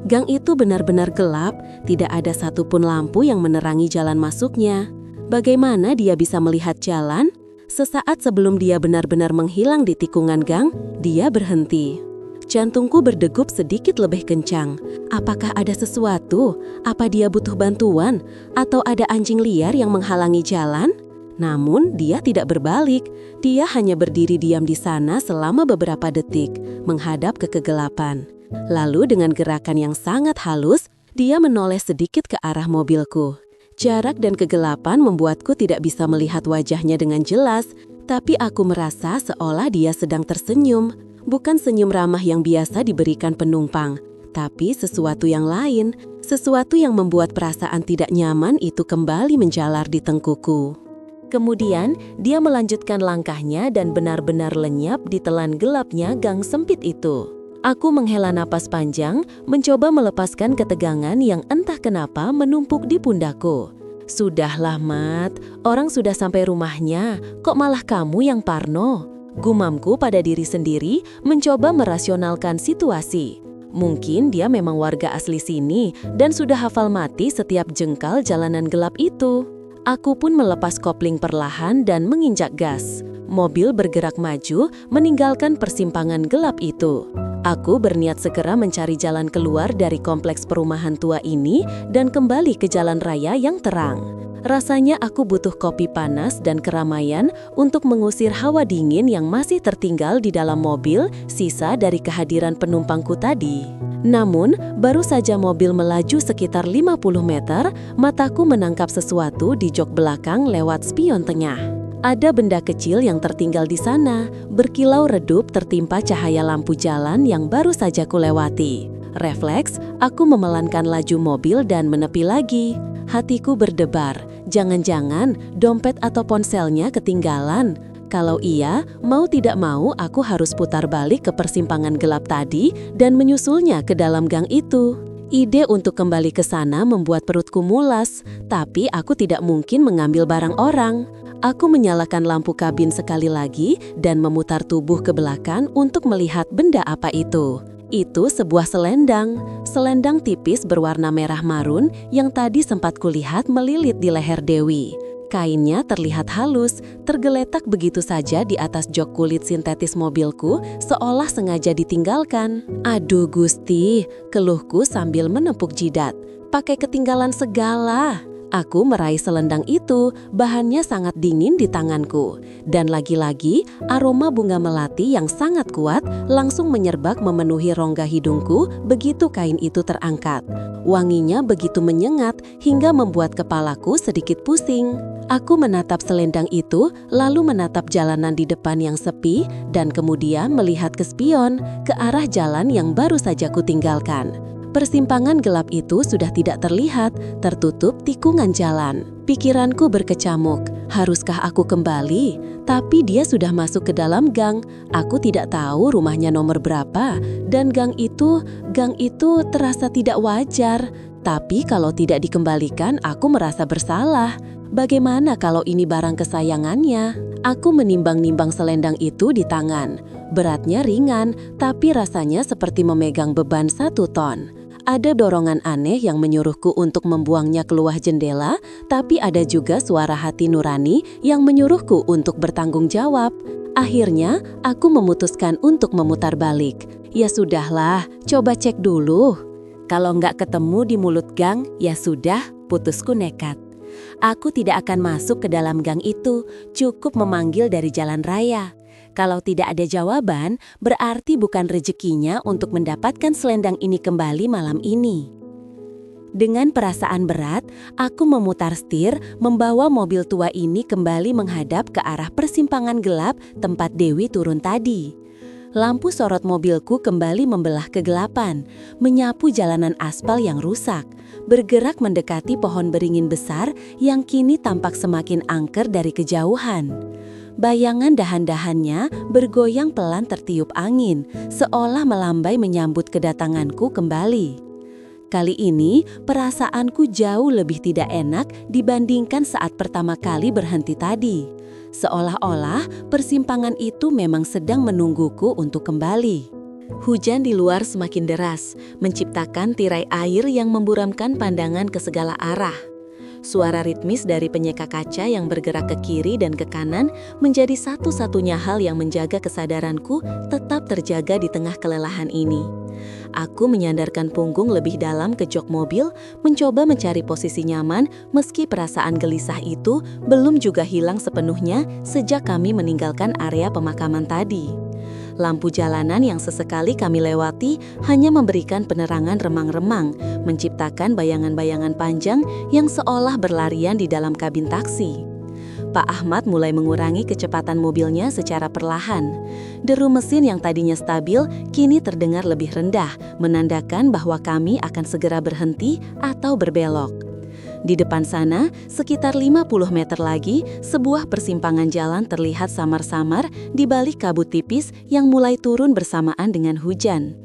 Gang itu benar-benar gelap, tidak ada satupun lampu yang menerangi jalan masuknya. Bagaimana dia bisa melihat jalan? Sesaat sebelum dia benar-benar menghilang di tikungan gang, dia berhenti. Jantungku berdegup sedikit lebih kencang. Apakah ada sesuatu? Apa dia butuh bantuan? Atau ada anjing liar yang menghalangi jalan? Namun dia tidak berbalik. Dia hanya berdiri diam di sana selama beberapa detik, menghadap ke kegelapan. Lalu dengan gerakan yang sangat halus, dia menoleh sedikit ke arah mobilku. Jarak dan kegelapan membuatku tidak bisa melihat wajahnya dengan jelas, tapi aku merasa seolah dia sedang tersenyum. Bukan senyum ramah yang biasa diberikan penumpang, tapi sesuatu yang lain, sesuatu yang membuat perasaan tidak nyaman itu kembali menjalar di tengkuku. Kemudian, dia melanjutkan langkahnya dan benar-benar lenyap di telan gelapnya gang sempit itu. Aku menghela napas panjang, mencoba melepaskan ketegangan yang entah kenapa menumpuk di pundakku. Sudahlah, Mat. Orang sudah sampai rumahnya, kok malah kamu yang parno? Gumamku pada diri sendiri, mencoba merasionalkan situasi. Mungkin dia memang warga asli sini dan sudah hafal mati setiap jengkal jalanan gelap itu. Aku pun melepas kopling perlahan dan menginjak gas. Mobil bergerak maju, meninggalkan persimpangan gelap itu. Aku berniat segera mencari jalan keluar dari kompleks perumahan tua ini dan kembali ke jalan raya yang terang. Rasanya aku butuh kopi panas dan keramaian untuk mengusir hawa dingin yang masih tertinggal di dalam mobil, sisa dari kehadiran penumpangku tadi. Namun, baru saja mobil melaju sekitar 50 meter, mataku menangkap sesuatu di jok belakang lewat spion tengah. Ada benda kecil yang tertinggal di sana, berkilau redup tertimpa cahaya lampu jalan yang baru saja kulewati. Refleks, aku memelankan laju mobil dan menepi lagi. Hatiku berdebar, jangan-jangan dompet atau ponselnya ketinggalan. Kalau iya, mau tidak mau aku harus putar balik ke persimpangan gelap tadi dan menyusulnya ke dalam gang itu. Ide untuk kembali ke sana membuat perutku mulas, tapi aku tidak mungkin mengambil barang orang. Aku menyalakan lampu kabin sekali lagi dan memutar tubuh ke belakang untuk melihat benda apa itu. Itu sebuah selendang tipis berwarna merah marun yang tadi sempat kulihat melilit di leher Dewi. Kainnya terlihat halus, tergeletak begitu saja di atas jok kulit sintetis mobilku, seolah sengaja ditinggalkan. Aduh Gusti, keluhku sambil menepuk jidat. Pakai ketinggalan segala. Aku meraih selendang itu, bahannya sangat dingin di tanganku. Dan lagi-lagi, aroma bunga melati yang sangat kuat langsung menyerbak memenuhi rongga hidungku begitu kain itu terangkat. Wanginya begitu menyengat hingga membuat kepalaku sedikit pusing. Aku menatap selendang itu, lalu menatap jalanan di depan yang sepi, dan kemudian melihat ke spion, ke arah jalan yang baru saja kutinggalkan. Persimpangan gelap itu sudah tidak terlihat, tertutup tikungan jalan. Pikiranku berkecamuk, haruskah aku kembali? Tapi dia sudah masuk ke dalam gang. Aku tidak tahu rumahnya nomor berapa, dan gang itu terasa tidak wajar. Tapi kalau tidak dikembalikan, aku merasa bersalah. Bagaimana kalau ini barang kesayangannya? Aku menimbang-nimbang selendang itu di tangan. Beratnya ringan, tapi rasanya seperti memegang beban 1 ton. Ada dorongan aneh yang menyuruhku untuk membuangnya keluar jendela, tapi ada juga suara hati nurani yang menyuruhku untuk bertanggung jawab. Akhirnya, aku memutuskan untuk memutar balik. Ya sudahlah, coba cek dulu. Kalau nggak ketemu di mulut gang, ya sudah, putusku nekat. Aku tidak akan masuk ke dalam gang itu, cukup memanggil dari jalan raya. Kalau tidak ada jawaban, berarti bukan rezekinya untuk mendapatkan selendang ini kembali malam ini. Dengan perasaan berat, aku memutar setir, membawa mobil tua ini kembali menghadap ke arah persimpangan gelap tempat Dewi turun tadi. Lampu sorot mobilku kembali membelah kegelapan, menyapu jalanan aspal yang rusak, bergerak mendekati pohon beringin besar yang kini tampak semakin angker dari kejauhan. Bayangan dahan-dahannya bergoyang pelan tertiup angin, seolah melambai menyambut kedatanganku kembali. Kali ini, perasaanku jauh lebih tidak enak dibandingkan saat pertama kali berhenti tadi. Seolah-olah persimpangan itu memang sedang menungguku untuk kembali. Hujan di luar semakin deras, menciptakan tirai air yang memburamkan pandangan ke segala arah. Suara ritmis dari penyeka kaca yang bergerak ke kiri dan ke kanan menjadi satu-satunya hal yang menjaga kesadaranku tetap terjaga di tengah kelelahan ini. Aku menyandarkan punggung lebih dalam ke jok mobil, mencoba mencari posisi nyaman meski perasaan gelisah itu belum juga hilang sepenuhnya sejak kami meninggalkan area pemakaman tadi. Lampu jalanan yang sesekali kami lewati hanya memberikan penerangan remang-remang, menciptakan bayangan-bayangan panjang yang seolah berlarian di dalam kabin taksi. Pak Ahmad mulai mengurangi kecepatan mobilnya secara perlahan. Deru mesin yang tadinya stabil kini terdengar lebih rendah, menandakan bahwa kami akan segera berhenti atau berbelok. Di depan sana, sekitar 50 meter lagi, sebuah persimpangan jalan terlihat samar-samar di balik kabut tipis yang mulai turun bersamaan dengan hujan.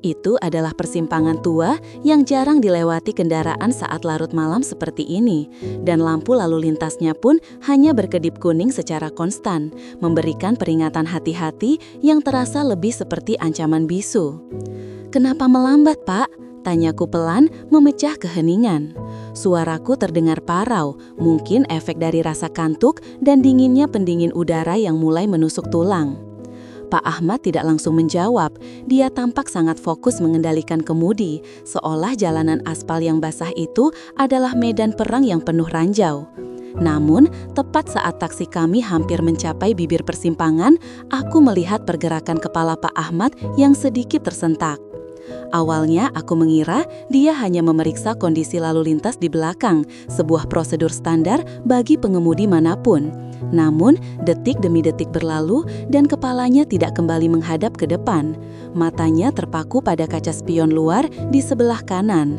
Itu adalah persimpangan tua yang jarang dilewati kendaraan saat larut malam seperti ini, dan lampu lalu lintasnya pun hanya berkedip kuning secara konstan, memberikan peringatan hati-hati yang terasa lebih seperti ancaman bisu. "Kenapa melambat, Pak?" tanyaku pelan, memecah keheningan. Suaraku terdengar parau, mungkin efek dari rasa kantuk dan dinginnya pendingin udara yang mulai menusuk tulang. Pak Ahmad tidak langsung menjawab. Dia tampak sangat fokus mengendalikan kemudi, seolah jalanan aspal yang basah itu adalah medan perang yang penuh ranjau. Namun, tepat saat taksi kami hampir mencapai bibir persimpangan, aku melihat pergerakan kepala Pak Ahmad yang sedikit tersentak. Awalnya aku mengira dia hanya memeriksa kondisi lalu lintas di belakang, sebuah prosedur standar bagi pengemudi manapun. Namun, detik demi detik berlalu dan kepalanya tidak kembali menghadap ke depan. Matanya terpaku pada kaca spion luar di sebelah kanan.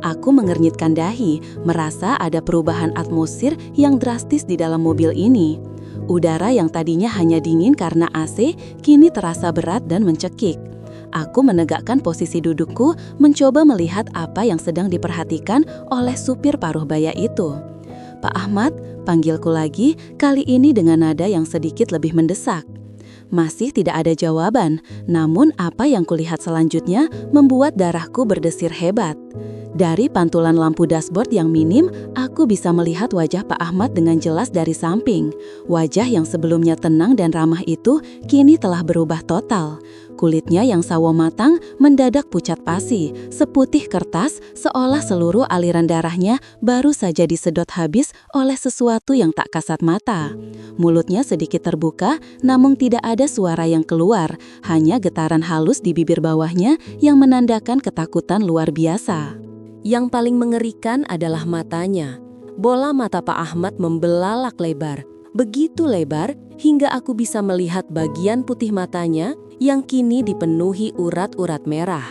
Aku mengernyitkan dahi, merasa ada perubahan atmosfer yang drastis di dalam mobil ini. Udara yang tadinya hanya dingin karena AC, kini terasa berat dan mencekik. Aku menegakkan posisi dudukku, mencoba melihat apa yang sedang diperhatikan oleh supir paruh baya itu. "Pak Ahmad," panggilku lagi, kali ini dengan nada yang sedikit lebih mendesak. Masih tidak ada jawaban, namun apa yang kulihat selanjutnya membuat darahku berdesir hebat. Dari pantulan lampu dashboard yang minim, aku bisa melihat wajah Pak Ahmad dengan jelas dari samping. Wajah yang sebelumnya tenang dan ramah itu kini telah berubah total. Kulitnya yang sawo matang mendadak pucat pasi, seputih kertas, seolah seluruh aliran darahnya baru saja disedot habis oleh sesuatu yang tak kasat mata. Mulutnya sedikit terbuka, namun tidak ada suara yang keluar, hanya getaran halus di bibir bawahnya yang menandakan ketakutan luar biasa. Yang paling mengerikan adalah matanya. Bola mata Pak Ahmad membelalak lebar, begitu lebar hingga aku bisa melihat bagian putih matanya yang kini dipenuhi urat-urat merah.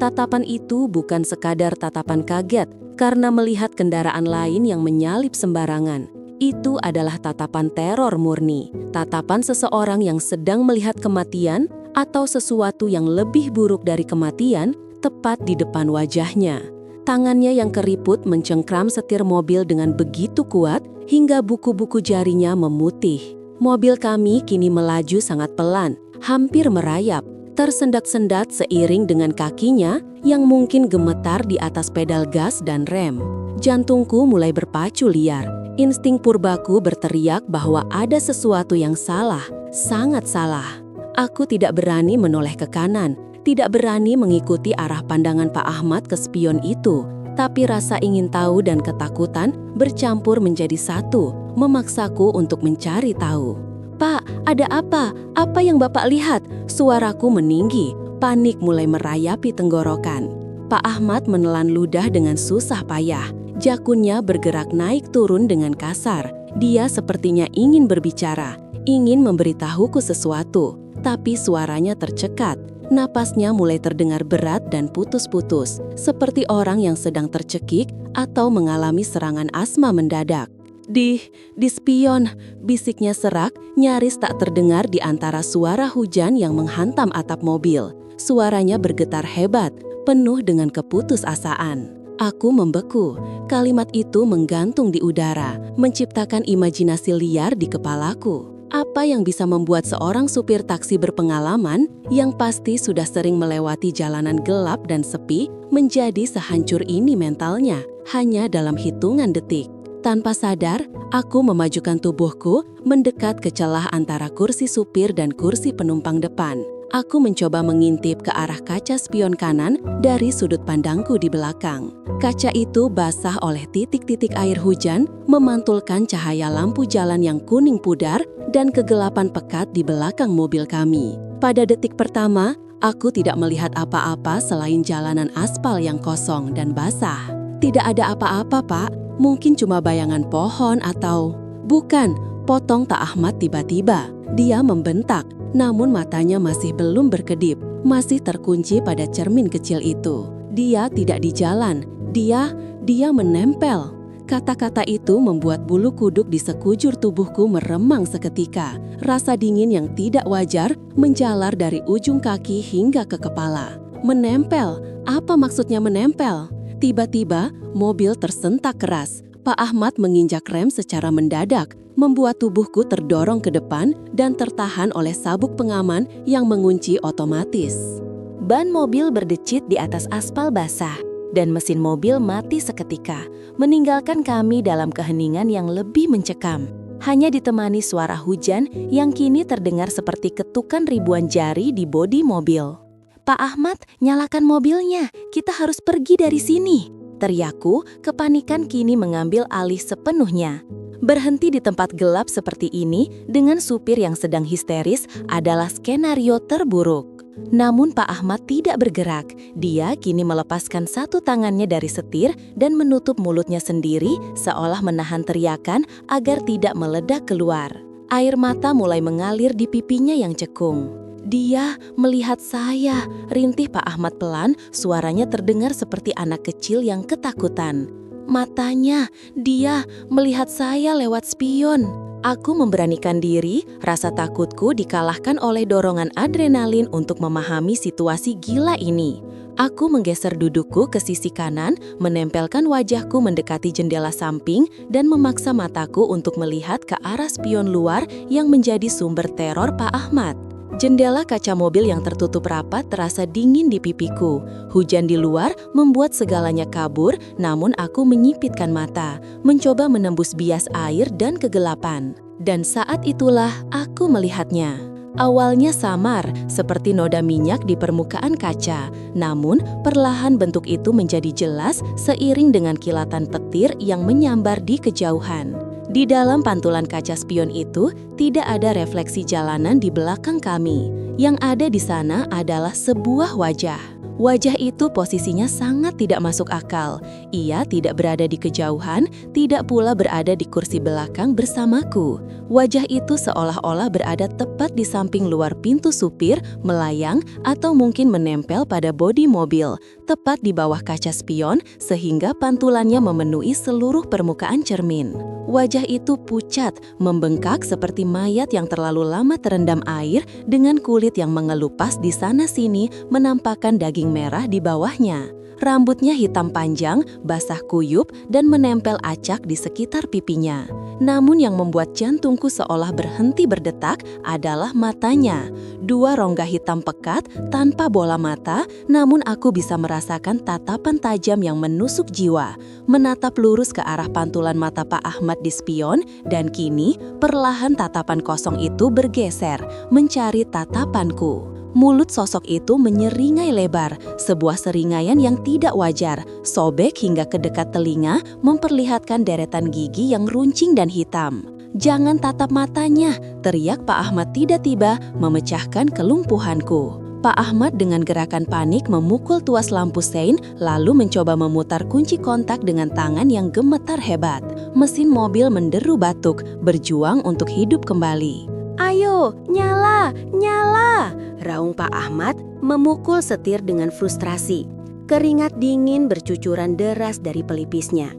Tatapan itu bukan sekadar tatapan kaget karena melihat kendaraan lain yang menyalip sembarangan. Itu adalah tatapan teror murni, tatapan seseorang yang sedang melihat kematian atau sesuatu yang lebih buruk dari kematian tepat di depan wajahnya. Tangannya yang keriput mencengkram setir mobil dengan begitu kuat hingga buku-buku jarinya memutih. Mobil kami kini melaju sangat pelan, hampir merayap, tersendat-sendat seiring dengan kakinya yang mungkin gemetar di atas pedal gas dan rem. Jantungku mulai berpacu liar. Insting purbaku berteriak bahwa ada sesuatu yang salah, sangat salah. Aku tidak berani menoleh ke kanan, tidak berani mengikuti arah pandangan Pak Ahmad ke spion itu, tapi rasa ingin tahu dan ketakutan bercampur menjadi satu, memaksaku untuk mencari tahu. "Pak, ada apa? Apa yang Bapak lihat?" Suaraku meninggi, panik mulai merayapi tenggorokan. Pak Ahmad menelan ludah dengan susah payah. Jakunnya bergerak naik turun dengan kasar. Dia sepertinya ingin berbicara, ingin memberitahuku sesuatu, tapi suaranya tercekat. Napasnya mulai terdengar berat dan putus-putus, seperti orang yang sedang tercekik atau mengalami serangan asma mendadak. Di spion, bisiknya serak, nyaris tak terdengar di antara suara hujan yang menghantam atap mobil. Suaranya bergetar hebat, penuh dengan keputusasaan. Aku membeku. Kalimat itu menggantung di udara, menciptakan imajinasi liar di kepalaku. Apa yang bisa membuat seorang supir taksi berpengalaman, yang pasti sudah sering melewati jalanan gelap dan sepi, menjadi sehancur ini mentalnya, hanya dalam hitungan detik? Tanpa sadar, aku memajukan tubuhku mendekat ke celah antara kursi supir dan kursi penumpang depan. Aku mencoba mengintip ke arah kaca spion kanan dari sudut pandangku di belakang. Kaca itu basah oleh titik-titik air hujan, memantulkan cahaya lampu jalan yang kuning pudar dan kegelapan pekat di belakang mobil kami. Pada detik pertama, aku tidak melihat apa-apa selain jalanan aspal yang kosong dan basah. Tidak ada apa-apa, Pak. Mungkin cuma bayangan pohon atau... Bukan, potong Tak Ahmad tiba-tiba. Dia membentak, namun matanya masih belum berkedip, masih terkunci pada cermin kecil itu. Dia tidak di jalan, dia menempel. Kata-kata itu membuat bulu kuduk di sekujur tubuhku meremang seketika. Rasa dingin yang tidak wajar menjalar dari ujung kaki hingga ke kepala. Menempel, apa maksudnya menempel? Tiba-tiba, mobil tersentak keras. Pak Ahmad menginjak rem secara mendadak, membuat tubuhku terdorong ke depan dan tertahan oleh sabuk pengaman yang mengunci otomatis. Ban mobil berdecit di atas aspal basah, dan mesin mobil mati seketika, meninggalkan kami dalam keheningan yang lebih mencekam. Hanya ditemani suara hujan yang kini terdengar seperti ketukan ribuan jari di bodi mobil. "Pak Ahmad, nyalakan mobilnya, kita harus pergi dari sini," teriakku. Kepanikan kini mengambil alih sepenuhnya. Berhenti di tempat gelap seperti ini dengan supir yang sedang histeris adalah skenario terburuk. Namun Pak Ahmad tidak bergerak. Dia kini melepaskan satu tangannya dari setir dan menutup mulutnya sendiri seolah menahan teriakan agar tidak meledak keluar. Air mata mulai mengalir di pipinya yang cekung. "Dia melihat saya," rintih Pak Ahmad pelan, suaranya terdengar seperti anak kecil yang ketakutan. "Matanya, dia melihat saya lewat spion." Aku memberanikan diri, rasa takutku dikalahkan oleh dorongan adrenalin untuk memahami situasi gila ini. Aku menggeser dudukku ke sisi kanan, menempelkan wajahku mendekati jendela samping, dan memaksa mataku untuk melihat ke arah spion luar yang menjadi sumber teror Pak Ahmad. Jendela kaca mobil yang tertutup rapat terasa dingin di pipiku. Hujan di luar membuat segalanya kabur, namun aku menyipitkan mata, mencoba menembus bias air dan kegelapan. Dan saat itulah aku melihatnya. Awalnya samar, seperti noda minyak di permukaan kaca. Namun, perlahan bentuk itu menjadi jelas seiring dengan kilatan petir yang menyambar di kejauhan. Di dalam pantulan kaca spion itu, tidak ada refleksi jalanan di belakang kami. Yang ada di sana adalah sebuah wajah. Wajah itu posisinya sangat tidak masuk akal. Ia tidak berada di kejauhan, tidak pula berada di kursi belakang bersamaku. Wajah itu seolah-olah berada tepat di samping luar pintu supir, melayang, atau mungkin menempel pada bodi mobil, tepat di bawah kaca spion, sehingga pantulannya memenuhi seluruh permukaan cermin. Wajah itu pucat, membengkak seperti mayat yang terlalu lama terendam air, dengan kulit yang mengelupas di sana-sini menampakkan daging merah di bawahnya. Rambutnya hitam panjang, basah kuyup, dan menempel acak di sekitar pipinya. Namun yang membuat jantungku seolah berhenti berdetak adalah matanya. Dua rongga hitam pekat tanpa bola mata, namun aku bisa merasakan tatapan tajam yang menusuk jiwa. Menatap lurus ke arah pantulan mata Pak Ahmad di spion, dan kini perlahan tatapan kosong itu bergeser, mencari tatapanku. Mulut sosok itu menyeringai lebar, sebuah seringaian yang tidak wajar, sobek hingga ke dekat telinga, memperlihatkan deretan gigi yang runcing dan hitam. "Jangan tatap matanya," teriak Pak Ahmad tiba-tiba, memecahkan kelumpuhanku. Pak Ahmad dengan gerakan panik memukul tuas lampu sein, lalu mencoba memutar kunci kontak dengan tangan yang gemetar hebat. Mesin mobil menderu batuk, berjuang untuk hidup kembali. "Ayo, nyala, nyala!" raung Pak Ahmad memukul setir dengan frustrasi. Keringat dingin bercucuran deras dari pelipisnya.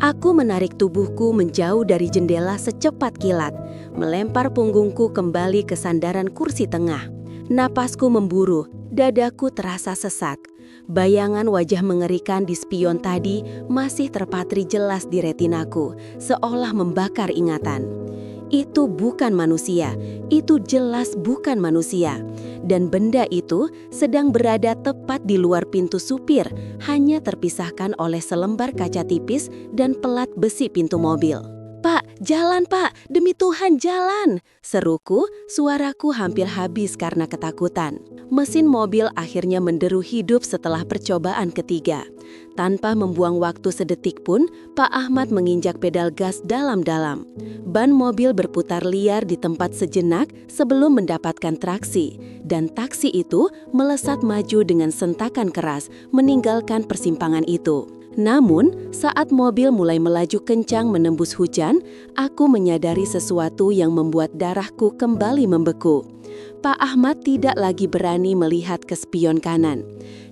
Aku menarik tubuhku menjauh dari jendela secepat kilat, melempar punggungku kembali ke sandaran kursi tengah. Napasku memburu, dadaku terasa sesak. Bayangan wajah mengerikan di spion tadi masih terpatri jelas di retinaku, seolah membakar ingatan. Itu bukan manusia, itu jelas bukan manusia. Dan benda itu sedang berada tepat di luar pintu supir, hanya terpisahkan oleh selembar kaca tipis dan pelat besi pintu mobil. "Pak, jalan Pak, demi Tuhan jalan!" Seruku, suaraku hampir habis karena ketakutan. Mesin mobil akhirnya menderu hidup setelah percobaan ketiga. Tanpa membuang waktu sedetik pun, Pak Ahmad menginjak pedal gas dalam-dalam. Ban mobil berputar liar di tempat sejenak sebelum mendapatkan traksi, dan taksi itu melesat maju dengan sentakan keras, meninggalkan persimpangan itu. Namun, saat mobil mulai melaju kencang menembus hujan, aku menyadari sesuatu yang membuat darahku kembali membeku. Pak Ahmad tidak lagi berani melihat ke spion kanan.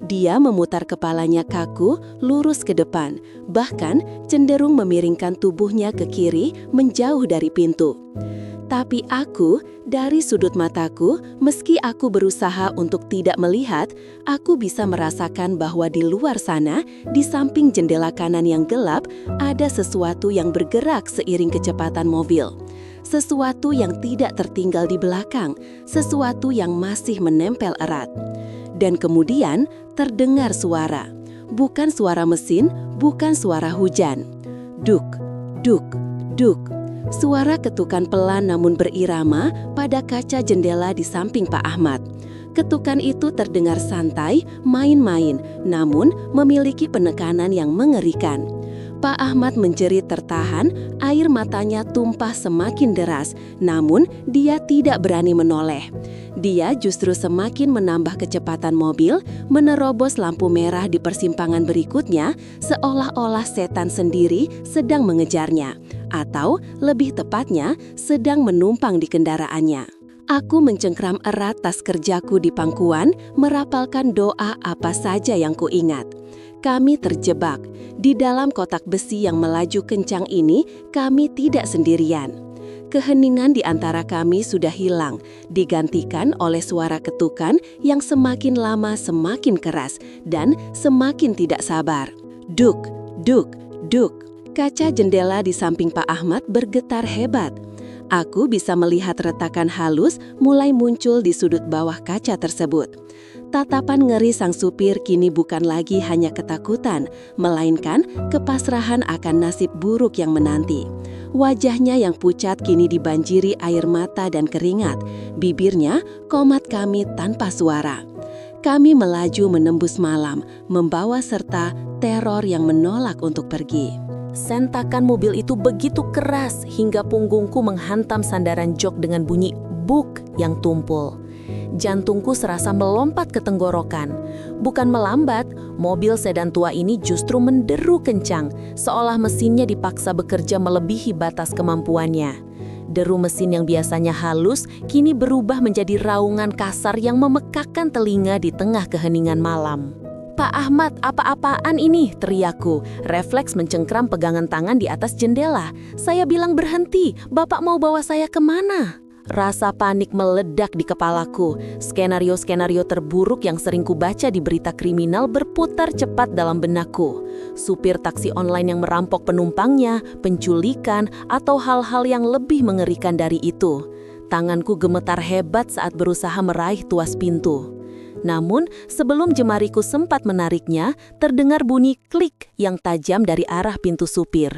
Dia memutar kepalanya kaku, lurus ke depan, bahkan cenderung memiringkan tubuhnya ke kiri menjauh dari pintu. Tapi aku, dari sudut mataku, meski aku berusaha untuk tidak melihat, aku bisa merasakan bahwa di luar sana, di samping jendela kanan yang gelap, ada sesuatu yang bergerak seiring kecepatan mobil. Sesuatu yang tidak tertinggal di belakang, sesuatu yang masih menempel erat. Dan kemudian terdengar suara. Bukan suara mesin, bukan suara hujan. Duk, duk, duk. Suara ketukan pelan namun berirama pada kaca jendela di samping Pak Ahmad. Ketukan itu terdengar santai, main-main, namun memiliki penekanan yang mengerikan. Pak Ahmad menjerit tertahan, air matanya tumpah semakin deras, namun dia tidak berani menoleh. Dia justru semakin menambah kecepatan mobil, menerobos lampu merah di persimpangan berikutnya, seolah-olah setan sendiri sedang mengejarnya, atau lebih tepatnya sedang menumpang di kendaraannya. Aku mencengkram erat tas kerjaku di pangkuan, merapalkan doa apa saja yang kuingat. Kami terjebak. Di dalam kotak besi yang melaju kencang ini, kami tidak sendirian. Keheningan di antara kami sudah hilang, digantikan oleh suara ketukan yang semakin lama semakin keras dan semakin tidak sabar. Duk, duk, duk. Kaca jendela di samping Pak Ahmad bergetar hebat. Aku bisa melihat retakan halus mulai muncul di sudut bawah kaca tersebut. Tatapan ngeri sang supir kini bukan lagi hanya ketakutan, melainkan kepasrahan akan nasib buruk yang menanti. Wajahnya yang pucat kini dibanjiri air mata dan keringat. Bibirnya komat kami tanpa suara. Kami melaju menembus malam, membawa serta teror yang menolak untuk pergi. Sentakan mobil itu begitu keras hingga punggungku menghantam sandaran jok dengan bunyi buk yang tumpul. Jantungku serasa melompat ke tenggorokan. Bukan melambat, mobil sedan tua ini justru menderu kencang, seolah mesinnya dipaksa bekerja melebihi batas kemampuannya. Deru mesin yang biasanya halus, kini berubah menjadi raungan kasar yang memekakkan telinga di tengah keheningan malam. "Pak Ahmad, apa-apaan ini?" teriakku. Refleks mencengkram pegangan tangan di atas jendela. "Saya bilang berhenti, Bapak mau bawa saya kemana?" Rasa panik meledak di kepalaku. Skenario-skenario terburuk yang sering kubaca di berita kriminal berputar cepat dalam benakku. Supir taksi online yang merampok penumpangnya, penculikan, atau hal-hal yang lebih mengerikan dari itu. Tanganku gemetar hebat saat berusaha meraih tuas pintu. Namun, sebelum jemariku sempat menariknya, terdengar bunyi klik yang tajam dari arah pintu supir.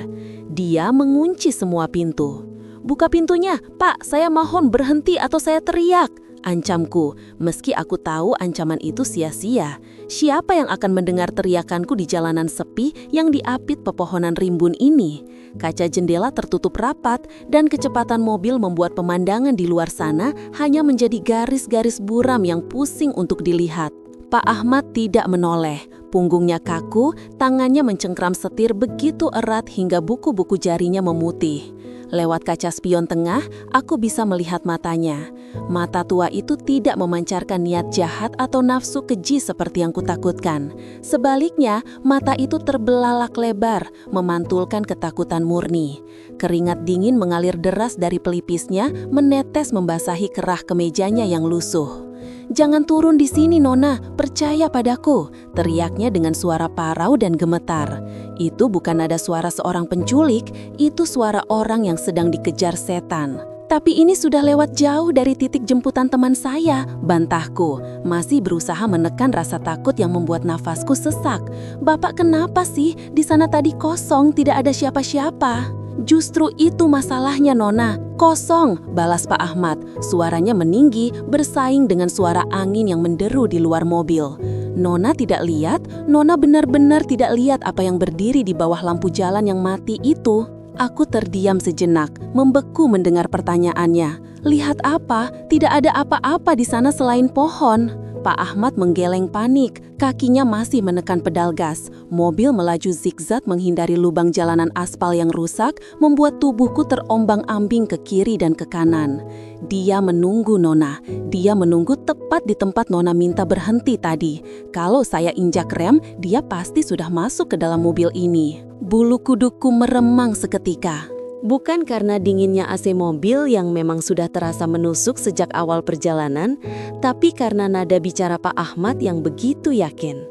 Dia mengunci semua pintu. "Buka pintunya, Pak, saya mohon berhenti atau saya teriak," ancamku. Meski aku tahu ancaman itu sia-sia. Siapa yang akan mendengar teriakanku di jalanan sepi yang diapit pepohonan rimbun ini? Kaca jendela tertutup rapat dan kecepatan mobil membuat pemandangan di luar sana hanya menjadi garis-garis buram yang pusing untuk dilihat. Pak Ahmad tidak menoleh. Punggungnya kaku, tangannya mencengkram setir begitu erat hingga buku-buku jarinya memutih. Lewat kaca spion tengah, aku bisa melihat matanya. Mata tua itu tidak memancarkan niat jahat atau nafsu keji seperti yang kutakutkan. Sebaliknya, mata itu terbelalak lebar, memantulkan ketakutan murni. Keringat dingin mengalir deras dari pelipisnya, menetes membasahi kerah kemejanya yang lusuh. Jangan turun di sini, Nona. Percaya padaku, teriaknya dengan suara parau dan gemetar. Itu bukan nada suara seorang penculik, itu suara orang yang sedang dikejar setan. Tapi ini sudah lewat jauh dari titik jemputan teman saya, bantahku. Masih berusaha menekan rasa takut yang membuat nafasku sesak. Bapak kenapa sih? Di sana tadi kosong, tidak ada siapa-siapa. Justru itu masalahnya, Nona. Kosong, balas Pak Ahmad. Suaranya meninggi, bersaing dengan suara angin yang menderu di luar mobil. Nona tidak lihat, Nona benar-benar tidak lihat apa yang berdiri di bawah lampu jalan yang mati itu. Aku terdiam sejenak, membeku mendengar pertanyaannya. Lihat apa? Tidak ada apa-apa di sana selain pohon. Pak Ahmad menggeleng panik, kakinya masih menekan pedal gas. Mobil melaju zigzag menghindari lubang jalanan aspal yang rusak, membuat tubuhku terombang-ambing ke kiri dan ke kanan. Dia menunggu Nona. Dia menunggu tepat di tempat Nona minta berhenti tadi. Kalau saya injak rem, dia pasti sudah masuk ke dalam mobil ini. Bulu kuduku meremang seketika. Bukan karena dinginnya AC mobil yang memang sudah terasa menusuk sejak awal perjalanan, tapi karena nada bicara Pak Ahmad yang begitu yakin.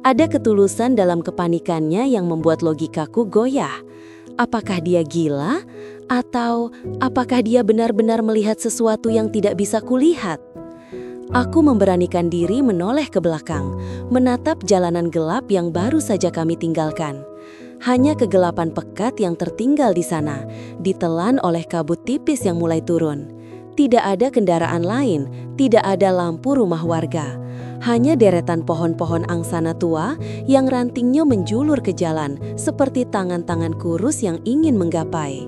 Ada ketulusan dalam kepanikannya yang membuat logikaku goyah. Apakah dia gila? Atau apakah dia benar-benar melihat sesuatu yang tidak bisa kulihat? Aku memberanikan diri menoleh ke belakang, menatap jalanan gelap yang baru saja kami tinggalkan. Hanya kegelapan pekat yang tertinggal di sana, ditelan oleh kabut tipis yang mulai turun. Tidak ada kendaraan lain, tidak ada lampu rumah warga. Hanya deretan pohon-pohon angsana tua yang rantingnya menjulur ke jalan seperti tangan-tangan kurus yang ingin menggapai.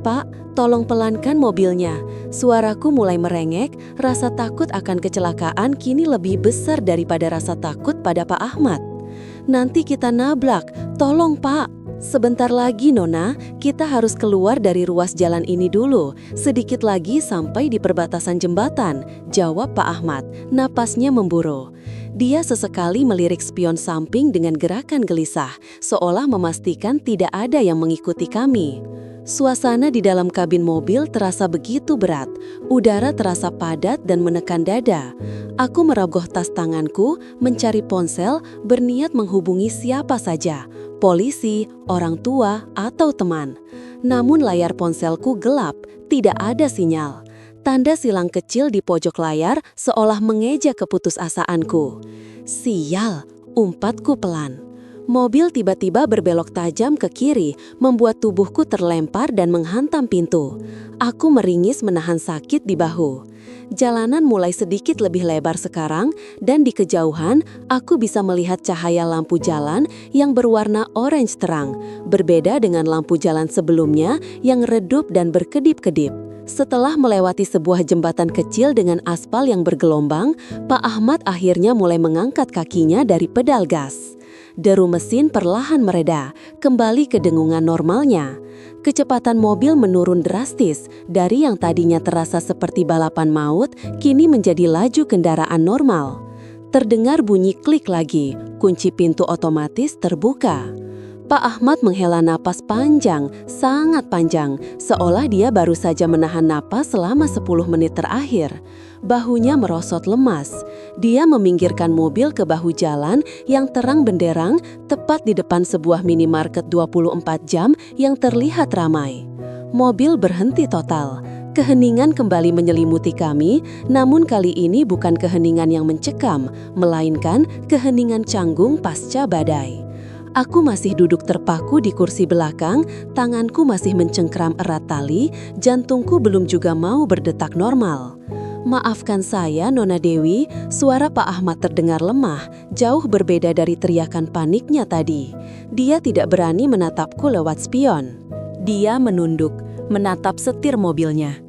Pak, tolong pelankan mobilnya. Suaraku mulai merengek, rasa takut akan kecelakaan kini lebih besar daripada rasa takut pada Pak Ahmad. Nanti kita nabrak, tolong Pak. Sebentar lagi Nona, kita harus keluar dari ruas jalan ini dulu. Sedikit lagi sampai di perbatasan jembatan, jawab Pak Ahmad, napasnya memburu. Dia sesekali melirik spion samping dengan gerakan gelisah, seolah memastikan tidak ada yang mengikuti kami. Suasana di dalam kabin mobil terasa begitu berat, udara terasa padat dan menekan dada. Aku merogoh tas tanganku, mencari ponsel, berniat menghubungi siapa saja, polisi, orang tua, atau teman. Namun layar ponselku gelap, tidak ada sinyal. Tanda silang kecil di pojok layar seolah mengeja keputusasaanku. Sial, umpatku pelan. Mobil tiba-tiba berbelok tajam ke kiri, membuat tubuhku terlempar dan menghantam pintu. Aku meringis menahan sakit di bahu. Jalanan mulai sedikit lebih lebar sekarang, dan di kejauhan aku bisa melihat cahaya lampu jalan yang berwarna orange terang, berbeda dengan lampu jalan sebelumnya yang redup dan berkedip-kedip. Setelah melewati sebuah jembatan kecil dengan aspal yang bergelombang, Pak Ahmad akhirnya mulai mengangkat kakinya dari pedal gas. Deru mesin perlahan mereda, kembali ke dengungan normalnya. Kecepatan mobil menurun drastis, dari yang tadinya terasa seperti balapan maut, kini menjadi laju kendaraan normal. Terdengar bunyi klik lagi, kunci pintu otomatis terbuka. Pak Ahmad menghela napas panjang, sangat panjang, seolah dia baru saja menahan napas selama 10 menit terakhir. Bahunya merosot lemas. Dia meminggirkan mobil ke bahu jalan yang terang benderang, tepat di depan sebuah minimarket 24 jam yang terlihat ramai. Mobil berhenti total. Keheningan kembali menyelimuti kami, namun kali ini bukan keheningan yang mencekam, melainkan keheningan canggung pasca badai. Aku masih duduk terpaku di kursi belakang, tanganku masih mencengkram erat tali, jantungku belum juga mau berdetak normal. Maafkan saya, Nona Dewi, suara Pak Ahmad terdengar lemah, jauh berbeda dari teriakan paniknya tadi. Dia tidak berani menatapku lewat spion. Dia menunduk, menatap setir mobilnya.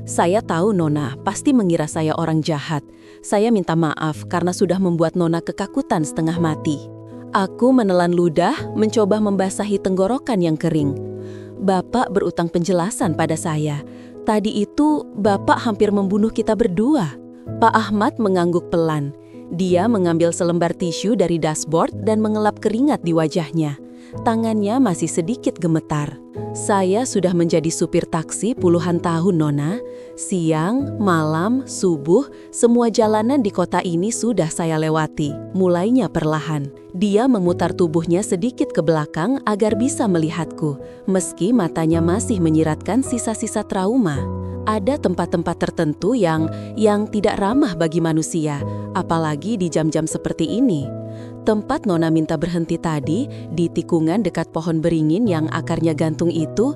Saya tahu Nona pasti mengira saya orang jahat. Saya minta maaf karena sudah membuat Nona kekakutan setengah mati. Aku menelan ludah, mencoba membasahi tenggorokan yang kering. Bapak berutang penjelasan pada saya. Tadi itu, Bapak hampir membunuh kita berdua. Pak Ahmad mengangguk pelan. Dia mengambil selembar tisu dari dashboard dan mengelap keringat di wajahnya. tangannya masih sedikit gemetar. Saya sudah menjadi supir taksi puluhan tahun, Nona. Siang, malam, subuh, semua jalanan di kota ini sudah saya lewati. Mulainya perlahan. Dia memutar tubuhnya sedikit ke belakang agar bisa melihatku, meski matanya masih menyiratkan sisa-sisa trauma. Ada tempat-tempat tertentu yang tidak ramah bagi manusia, apalagi di jam-jam seperti ini. Tempat Nona minta berhenti tadi, di tikungan dekat pohon beringin yang akarnya gantung itu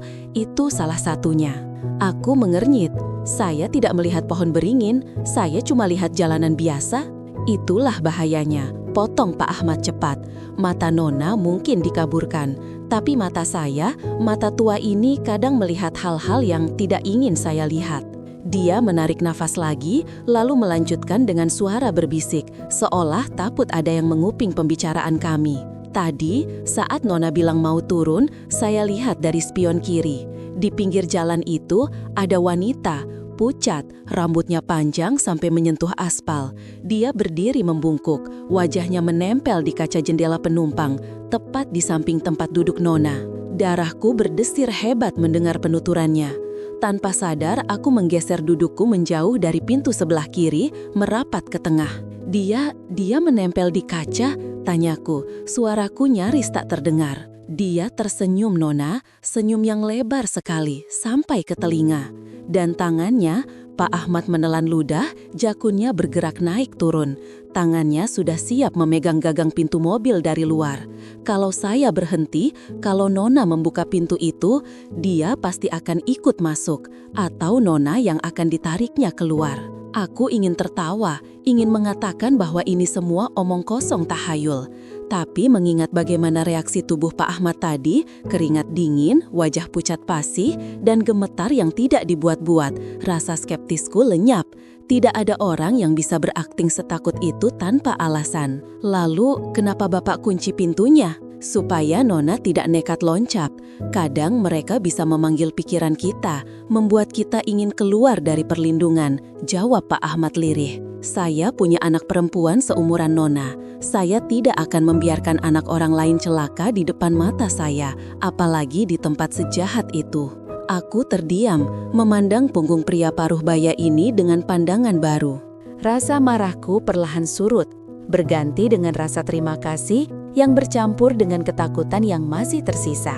salah satunya. Aku mengernyit. Saya tidak melihat pohon beringin, saya cuma lihat jalanan biasa. Itulah bahayanya. Potong Pak Ahmad cepat. Mata Nona mungkin dikaburkan, tapi mata saya, mata tua ini kadang melihat hal-hal yang tidak ingin saya lihat. Dia menarik nafas lagi, lalu melanjutkan dengan suara berbisik, seolah takut ada yang menguping pembicaraan kami. Tadi, saat Nona bilang mau turun, saya lihat dari spion kiri. Di pinggir jalan itu, ada wanita, pucat, rambutnya panjang sampai menyentuh aspal. Dia berdiri membungkuk, wajahnya menempel di kaca jendela penumpang, tepat di samping tempat duduk Nona. Darahku berdesir hebat mendengar penuturannya. Tanpa sadar, aku menggeser dudukku menjauh dari pintu sebelah kiri, merapat ke tengah. Dia menempel di kaca, tanyaku. Suaraku nyaris tak terdengar. Dia tersenyum, Nona, senyum yang lebar sekali, sampai ke telinga. Dan tangannya, Pak Ahmad menelan ludah, jakunnya bergerak naik turun. Tangannya sudah siap memegang gagang pintu mobil dari luar. Kalau saya berhenti, kalau Nona membuka pintu itu, dia pasti akan ikut masuk, atau Nona yang akan ditariknya keluar. Aku ingin tertawa, ingin mengatakan bahwa ini semua omong kosong tahayul. Tapi mengingat bagaimana reaksi tubuh Pak Ahmad tadi, keringat dingin, wajah pucat pasi, dan gemetar yang tidak dibuat-buat, rasa skeptisku lenyap. Tidak ada orang yang bisa berakting setakut itu tanpa alasan. Lalu, kenapa Bapak kunci pintunya? Supaya Nona tidak nekat loncat. Kadang mereka bisa memanggil pikiran kita, membuat kita ingin keluar dari perlindungan, jawab Pak Ahmad lirih. Saya punya anak perempuan seumuran Nona. Saya tidak akan membiarkan anak orang lain celaka di depan mata saya, apalagi di tempat sejahat itu. Aku terdiam, memandang punggung pria paruh baya ini dengan pandangan baru. Rasa marahku perlahan surut, berganti dengan rasa terima kasih yang bercampur dengan ketakutan yang masih tersisa.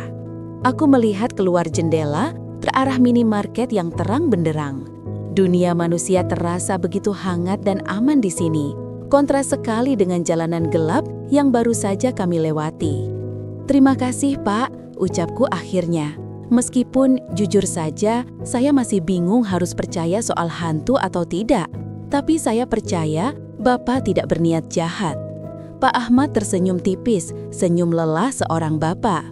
Aku melihat keluar jendela, ke arah minimarket yang terang benderang. Dunia manusia terasa begitu hangat dan aman di sini, kontras sekali dengan jalanan gelap yang baru saja kami lewati. Terima kasih, Pak, ucapku akhirnya. Meskipun jujur saja, saya masih bingung harus percaya soal hantu atau tidak. Tapi saya percaya Bapak tidak berniat jahat. Pak Ahmad tersenyum tipis, senyum lelah seorang bapak.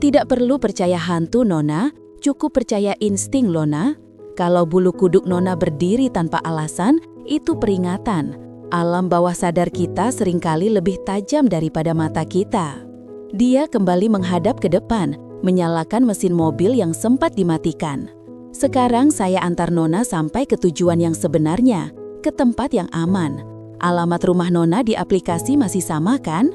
Tidak perlu percaya hantu, Nona. Cukup percaya insting, Nona. Kalau bulu kuduk Nona berdiri tanpa alasan, itu peringatan. Alam bawah sadar kita seringkali lebih tajam daripada mata kita. Dia kembali menghadap ke depan, menyalakan mesin mobil yang sempat dimatikan. Sekarang saya antar Nona sampai ke tujuan yang sebenarnya, ke tempat yang aman. Alamat rumah Nona di aplikasi masih sama kan?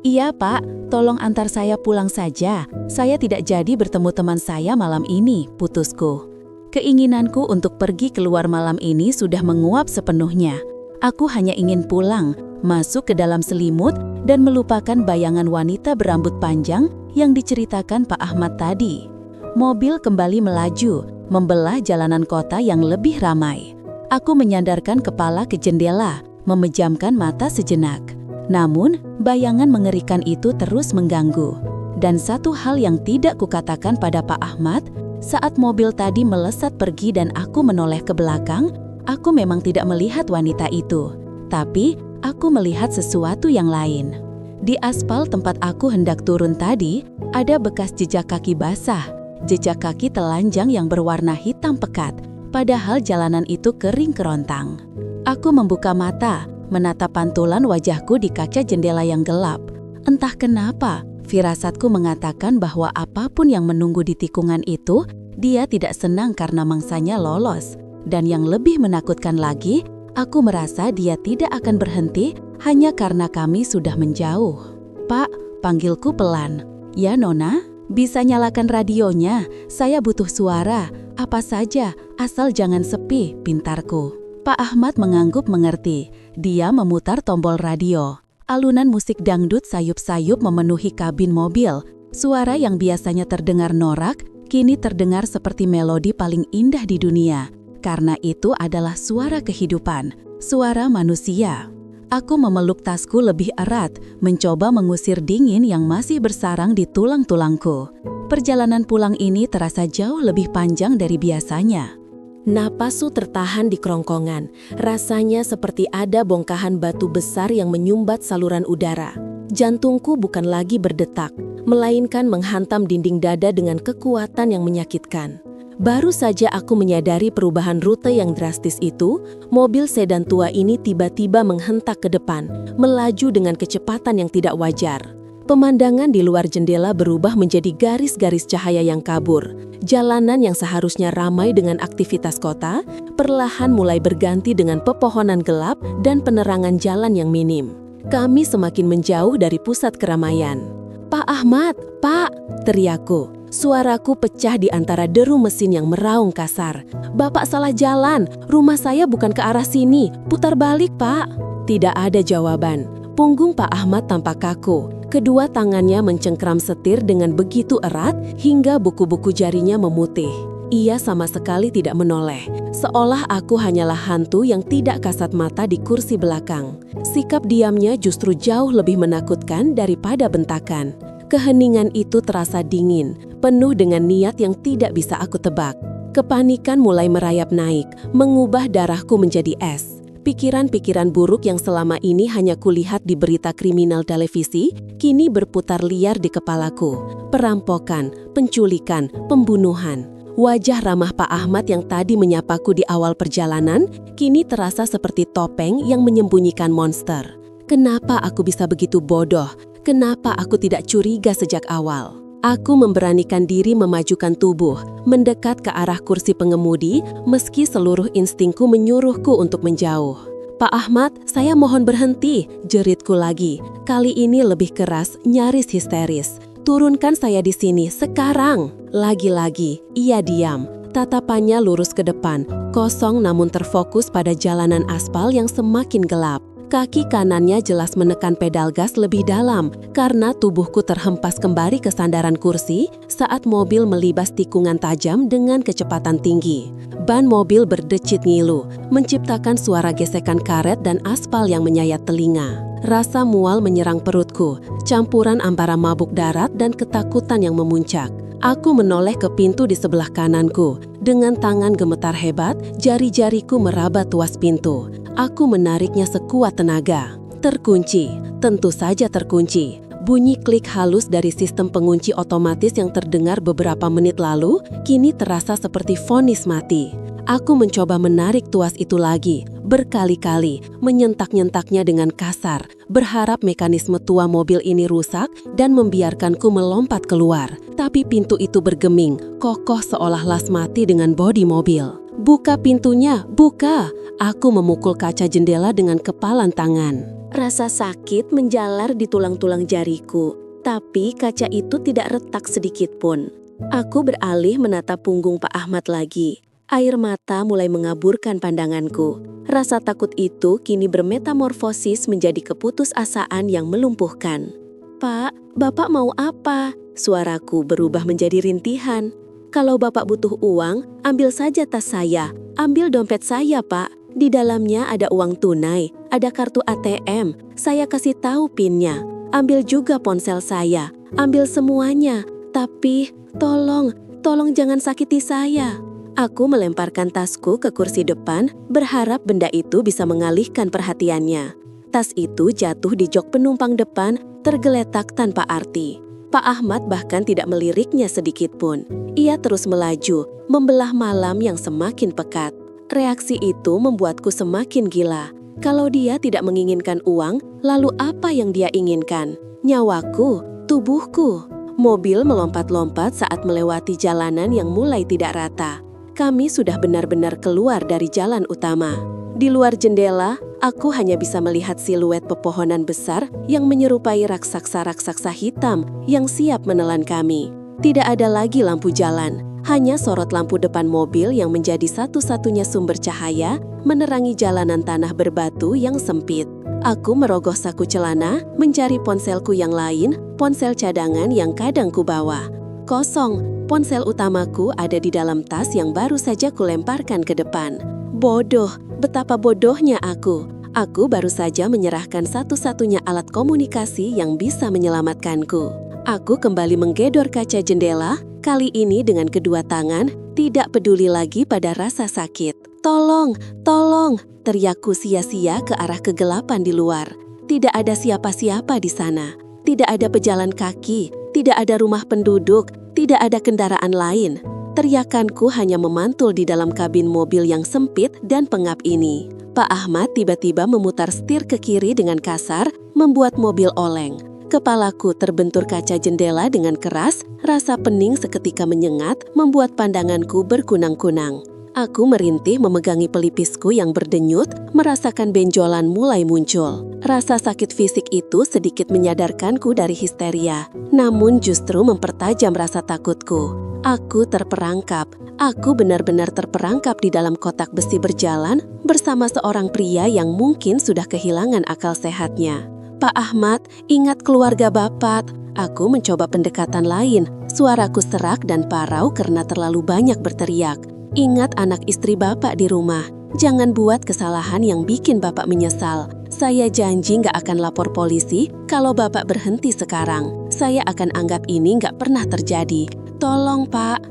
Iya, Pak, tolong antar saya pulang saja. Saya tidak jadi bertemu teman saya malam ini, putusku. Keinginanku untuk pergi keluar malam ini sudah menguap sepenuhnya. Aku hanya ingin pulang, masuk ke dalam selimut, dan melupakan bayangan wanita berambut panjang yang diceritakan Pak Ahmad tadi. Mobil kembali melaju, membelah jalanan kota yang lebih ramai. Aku menyandarkan kepala ke jendela, memejamkan mata sejenak. Namun, bayangan mengerikan itu terus mengganggu. Dan satu hal yang tidak kukatakan pada Pak Ahmad, saat mobil tadi melesat pergi dan aku menoleh ke belakang, aku memang tidak melihat wanita itu. Tapi, aku melihat sesuatu yang lain. Di aspal tempat aku hendak turun tadi, ada bekas jejak kaki basah. Jejak kaki telanjang yang berwarna hitam pekat, padahal jalanan itu kering kerontang. Aku membuka mata, menatap pantulan wajahku di kaca jendela yang gelap. Entah kenapa, firasatku mengatakan bahwa apapun yang menunggu di tikungan itu, dia tidak senang karena mangsanya lolos. Dan yang lebih menakutkan lagi, aku merasa dia tidak akan berhenti hanya karena kami sudah menjauh. Pak, panggilku pelan. Ya, Nona, bisa nyalakan radionya. Saya butuh suara, apa saja, asal jangan sepi, pintarku. Pak Ahmad mengangguk mengerti. Dia memutar tombol radio. Alunan musik dangdut sayup-sayup memenuhi kabin mobil. Suara yang biasanya terdengar norak, kini terdengar seperti melodi paling indah di dunia. Karena itu adalah suara kehidupan, suara manusia. Aku memeluk tasku lebih erat, mencoba mengusir dingin yang masih bersarang di tulang-tulangku. Perjalanan pulang ini terasa jauh lebih panjang dari biasanya. Napasku tertahan di kerongkongan. Rasanya seperti ada bongkahan batu besar yang menyumbat saluran udara. Jantungku bukan lagi berdetak, melainkan menghantam dinding dada dengan kekuatan yang menyakitkan. Baru saja aku menyadari perubahan rute yang drastis itu, mobil sedan tua ini tiba-tiba menghentak ke depan, melaju dengan kecepatan yang tidak wajar. Pemandangan di luar jendela berubah menjadi garis-garis cahaya yang kabur. Jalanan yang seharusnya ramai dengan aktivitas kota, perlahan mulai berganti dengan pepohonan gelap dan penerangan jalan yang minim. Kami semakin menjauh dari pusat keramaian. "Pak Ahmad, Pak!" teriakku. Suaraku pecah di antara deru mesin yang meraung kasar. "Bapak salah jalan, rumah saya bukan ke arah sini, putar balik, Pak." Tidak ada jawaban. Punggung Pak Ahmad tampak kaku. Kedua tangannya mencengkram setir dengan begitu erat hingga buku-buku jarinya memutih. Ia sama sekali tidak menoleh, seolah aku hanyalah hantu yang tidak kasat mata di kursi belakang. Sikap diamnya justru jauh lebih menakutkan daripada bentakan. Keheningan itu terasa dingin, penuh dengan niat yang tidak bisa aku tebak. Kepanikan mulai merayap naik, mengubah darahku menjadi es. Pikiran-pikiran buruk yang selama ini hanya kulihat di berita kriminal televisi, kini berputar liar di kepalaku. Perampokan, penculikan, pembunuhan. Wajah ramah Pak Ahmad yang tadi menyapaku di awal perjalanan, kini terasa seperti topeng yang menyembunyikan monster. Kenapa aku bisa begitu bodoh? Kenapa aku tidak curiga sejak awal? Aku memberanikan diri memajukan tubuh, mendekat ke arah kursi pengemudi, meski seluruh instingku menyuruhku untuk menjauh. "Pak Ahmad, saya mohon berhenti," jeritku lagi. Kali ini lebih keras, nyaris histeris. "Turunkan saya di sini, sekarang!" Lagi-lagi, ia diam. Tatapannya lurus ke depan, kosong namun terfokus pada jalanan aspal yang semakin gelap. Kaki kanannya jelas menekan pedal gas lebih dalam karena tubuhku terhempas kembali ke sandaran kursi saat mobil melibas tikungan tajam dengan kecepatan tinggi. Ban mobil berdecit ngilu, menciptakan suara gesekan karet dan aspal yang menyayat telinga. Rasa mual menyerang perutku, campuran antara mabuk darat dan ketakutan yang memuncak. Aku menoleh ke pintu di sebelah kananku. Dengan tangan gemetar hebat, jari-jariku meraba tuas pintu. Aku menariknya sekuat tenaga. Terkunci, tentu saja terkunci. Bunyi klik halus dari sistem pengunci otomatis yang terdengar beberapa menit lalu, kini terasa seperti vonis mati. Aku mencoba menarik tuas itu lagi, berkali-kali, menyentak-nyentaknya dengan kasar, berharap mekanisme tua mobil ini rusak dan membiarkanku melompat keluar. Tapi pintu itu bergeming, kokoh seolah las mati dengan bodi mobil. "Buka pintunya, buka!" Aku memukul kaca jendela dengan kepalan tangan. Rasa sakit menjalar di tulang-tulang jariku, tapi kaca itu tidak retak sedikit pun. Aku beralih menatap punggung Pak Ahmad lagi. Air mata mulai mengaburkan pandanganku. Rasa takut itu kini bermetamorfosis menjadi keputusasaan yang melumpuhkan. "Pak, Bapak mau apa?" Suaraku berubah menjadi rintihan. "Kalau Bapak butuh uang, ambil saja tas saya. Ambil dompet saya, Pak. Di dalamnya ada uang tunai, ada kartu ATM. Saya kasih tahu PIN-nya. Ambil juga ponsel saya. Ambil semuanya. Tapi, tolong jangan sakiti saya." Aku melemparkan tasku ke kursi depan, berharap benda itu bisa mengalihkan perhatiannya. Tas itu jatuh di jok penumpang depan, tergeletak tanpa arti. Pak Ahmad bahkan tidak meliriknya sedikit pun. Ia terus melaju, membelah malam yang semakin pekat. Reaksi itu membuatku semakin gila. Kalau dia tidak menginginkan uang, lalu apa yang dia inginkan? Nyawaku, tubuhku. Mobil melompat-lompat saat melewati jalanan yang mulai tidak rata. Kami sudah benar-benar keluar dari jalan utama. Di luar jendela, aku hanya bisa melihat siluet pepohonan besar yang menyerupai raksasa-raksasa hitam yang siap menelan kami. Tidak ada lagi lampu jalan, hanya sorot lampu depan mobil yang menjadi satu-satunya sumber cahaya menerangi jalanan tanah berbatu yang sempit. Aku merogoh saku celana, mencari ponselku yang lain, ponsel cadangan yang kadang kubawa. Kosong, ponsel utamaku ada di dalam tas yang baru saja kulemparkan ke depan. Bodoh, betapa bodohnya aku. Aku baru saja menyerahkan satu-satunya alat komunikasi yang bisa menyelamatkanku. Aku kembali menggedor kaca jendela, kali ini dengan kedua tangan, tidak peduli lagi pada rasa sakit. Tolong, tolong, teriakku sia-sia ke arah kegelapan di luar. Tidak ada siapa-siapa di sana. Tidak ada pejalan kaki, tidak ada rumah penduduk, tidak ada kendaraan lain. Teriakanku hanya memantul di dalam kabin mobil yang sempit dan pengap ini. Pak Ahmad tiba-tiba memutar setir ke kiri dengan kasar, membuat mobil oleng. Kepalaku terbentur kaca jendela dengan keras, rasa pening seketika menyengat, membuat pandanganku berkunang-kunang. Aku merintih memegangi pelipisku yang berdenyut, merasakan benjolan mulai muncul. Rasa sakit fisik itu sedikit menyadarkanku dari histeria, namun justru mempertajam rasa takutku. Aku terperangkap. Aku benar-benar terperangkap di dalam kotak besi berjalan bersama seorang pria yang mungkin sudah kehilangan akal sehatnya. Pak Ahmad, ingat keluarga Bapak. Aku mencoba pendekatan lain. Suaraku serak dan parau karena terlalu banyak berteriak. Ingat anak istri Bapak di rumah. Jangan buat kesalahan yang bikin Bapak menyesal. Saya janji nggak akan lapor polisi kalau Bapak berhenti sekarang. Saya akan anggap ini nggak pernah terjadi. Tolong, Pak.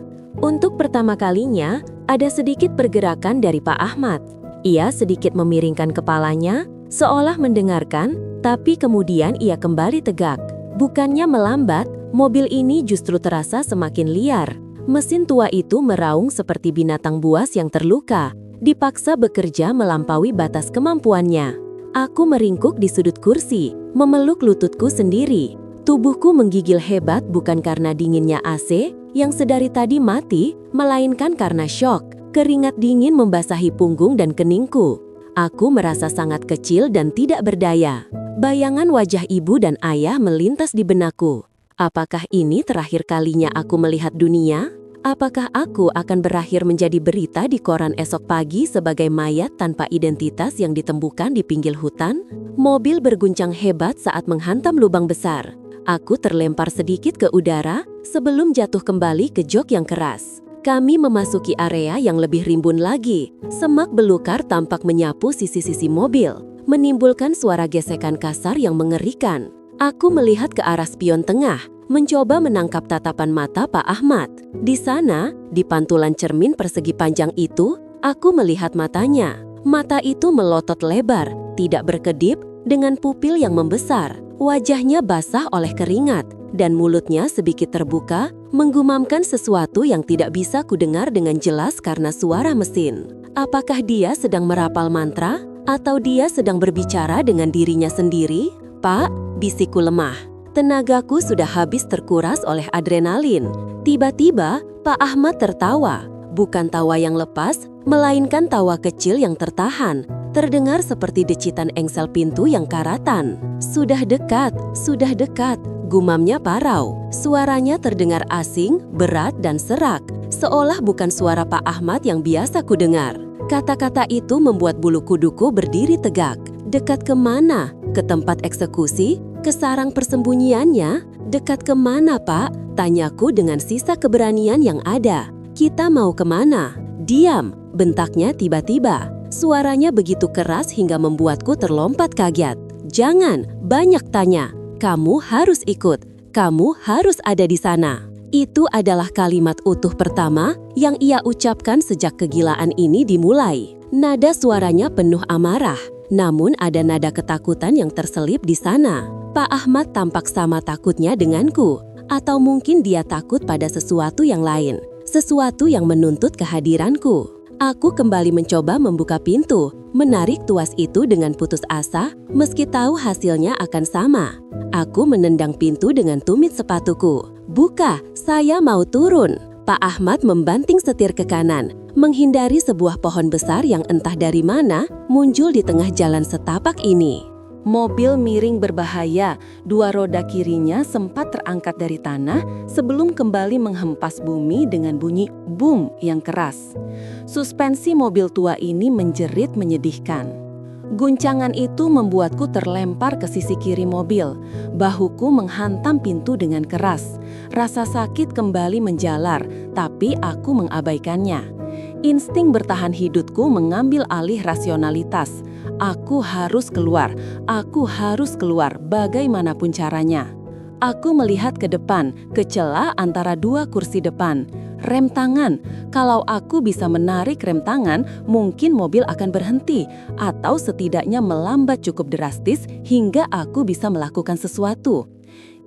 Untuk pertama kalinya, ada sedikit pergerakan dari Pak Ahmad. Ia sedikit memiringkan kepalanya, seolah mendengarkan, tapi kemudian ia kembali tegak. Bukannya melambat, mobil ini justru terasa semakin liar. Mesin tua itu meraung seperti binatang buas yang terluka, dipaksa bekerja melampaui batas kemampuannya. Aku meringkuk di sudut kursi, memeluk lututku sendiri. Tubuhku menggigil hebat bukan karena dinginnya AC yang sedari tadi mati, melainkan karena syok. Keringat dingin membasahi punggung dan keningku. Aku merasa sangat kecil dan tidak berdaya. Bayangan wajah ibu dan ayah melintas di benakku. Apakah ini terakhir kalinya aku melihat dunia? Apakah aku akan berakhir menjadi berita di koran esok pagi sebagai mayat tanpa identitas yang ditemukan di pinggir hutan? Mobil berguncang hebat saat menghantam lubang besar. Aku terlempar sedikit ke udara sebelum jatuh kembali ke jok yang keras. Kami memasuki area yang lebih rimbun lagi. Semak belukar tampak menyapu sisi-sisi mobil, menimbulkan suara gesekan kasar yang mengerikan. Aku melihat ke arah spion tengah, mencoba menangkap tatapan mata Pak Ahmad. Di sana, di pantulan cermin persegi panjang itu, aku melihat matanya. Mata itu melotot lebar, tidak berkedip, dengan pupil yang membesar. Wajahnya basah oleh keringat, dan mulutnya sedikit terbuka, menggumamkan sesuatu yang tidak bisa kudengar dengan jelas karena suara mesin. Apakah dia sedang merapal mantra? Atau dia sedang berbicara dengan dirinya sendiri? Pak, bisikku lemah. Tenagaku sudah habis terkuras oleh adrenalin. Tiba-tiba, Pak Ahmad tertawa. Bukan tawa yang lepas, melainkan tawa kecil yang tertahan. Terdengar seperti decitan engsel pintu yang karatan. Sudah dekat, gumamnya parau. Suaranya terdengar asing, berat dan serak. Seolah bukan suara Pak Ahmad yang biasa kudengar. Kata-kata itu membuat bulu kuduku berdiri tegak. Dekat kemana? Ke tempat eksekusi? Ke sarang persembunyiannya? Dekat kemana, Pak? Tanyaku dengan sisa keberanian yang ada. Kita mau kemana? Diam, bentaknya tiba-tiba. Suaranya begitu keras hingga membuatku terlompat kaget. Jangan, banyak tanya. Kamu harus ikut. Kamu harus ada di sana. Itu adalah kalimat utuh pertama yang ia ucapkan sejak kegilaan ini dimulai. Nada suaranya penuh amarah, namun ada nada ketakutan yang terselip di sana. Pak Ahmad tampak sama takutnya denganku, atau mungkin dia takut pada sesuatu yang lain, sesuatu yang menuntut kehadiranku. Aku kembali mencoba membuka pintu, menarik tuas itu dengan putus asa, meski tahu hasilnya akan sama. Aku menendang pintu dengan tumit sepatuku. Buka, saya mau turun. Pak Ahmad membanting setir ke kanan, menghindari sebuah pohon besar yang entah dari mana muncul di tengah jalan setapak ini. Mobil miring berbahaya, dua roda kirinya sempat terangkat dari tanah sebelum kembali menghempas bumi dengan bunyi boom yang keras. Suspensi mobil tua ini menjerit menyedihkan. Guncangan itu membuatku terlempar ke sisi kiri mobil. Bahuku menghantam pintu dengan keras. Rasa sakit kembali menjalar, tapi aku mengabaikannya. Insting bertahan hidupku mengambil alih rasionalitas. Aku harus keluar bagaimanapun caranya. Aku melihat ke depan, ke celah antara dua kursi depan. Rem tangan, kalau aku bisa menarik rem tangan, mungkin mobil akan berhenti atau setidaknya melambat cukup drastis hingga aku bisa melakukan sesuatu.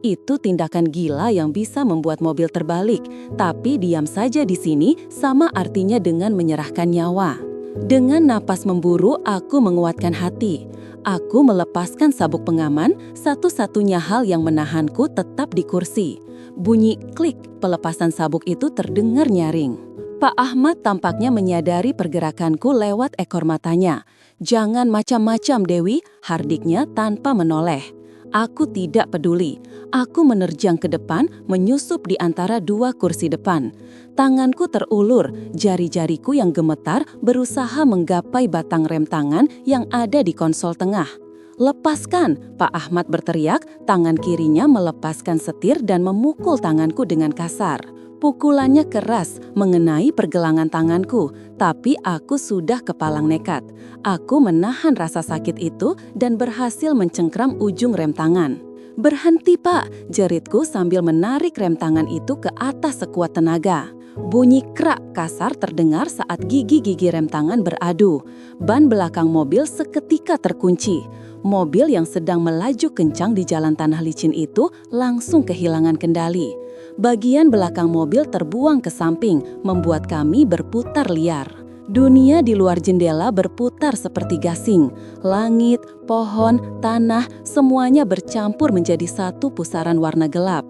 Itu tindakan gila yang bisa membuat mobil terbalik, tapi diam saja di sini sama artinya dengan menyerahkan nyawa. Dengan napas memburu, aku menguatkan hati. Aku melepaskan sabuk pengaman, satu-satunya hal yang menahanku tetap di kursi. Bunyi klik pelepasan sabuk itu terdengar nyaring. Pak Ahmad tampaknya menyadari pergerakanku lewat ekor matanya. "Jangan macam-macam, Dewi," hardiknya tanpa menoleh. Aku tidak peduli. Aku menerjang ke depan, menyusup di antara dua kursi depan. Tanganku terulur, jari-jariku yang gemetar berusaha menggapai batang rem tangan yang ada di konsol tengah. "Lepaskan!" Pak Ahmad berteriak, tangan kirinya melepaskan setir dan memukul tanganku dengan kasar. Pukulannya keras, mengenai pergelangan tanganku, tapi aku sudah kepalang nekat. Aku menahan rasa sakit itu dan berhasil mencengkram ujung rem tangan. "Berhenti, Pak!" jeritku sambil menarik rem tangan itu ke atas sekuat tenaga. Bunyi krak kasar terdengar saat gigi-gigi rem tangan beradu. Ban belakang mobil seketika terkunci. Mobil yang sedang melaju kencang di jalan tanah licin itu langsung kehilangan kendali. Bagian belakang mobil terbuang ke samping, membuat kami berputar liar. Dunia di luar jendela berputar seperti gasing. Langit, pohon, tanah, semuanya bercampur menjadi satu pusaran warna gelap.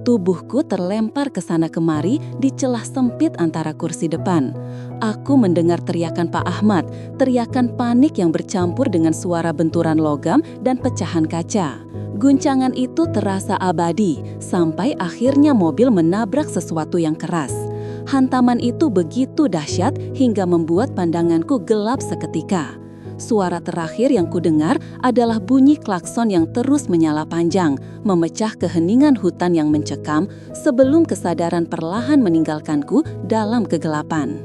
Tubuhku terlempar ke sana kemari di celah sempit antara kursi depan. Aku mendengar teriakan Pak Ahmad, teriakan panik yang bercampur dengan suara benturan logam dan pecahan kaca. Guncangan itu terasa abadi, sampai akhirnya mobil menabrak sesuatu yang keras. Hantaman itu begitu dahsyat hingga membuat pandanganku gelap seketika. Suara terakhir yang kudengar adalah bunyi klakson yang terus menyala panjang, memecah keheningan hutan yang mencekam sebelum kesadaran perlahan meninggalkanku dalam kegelapan.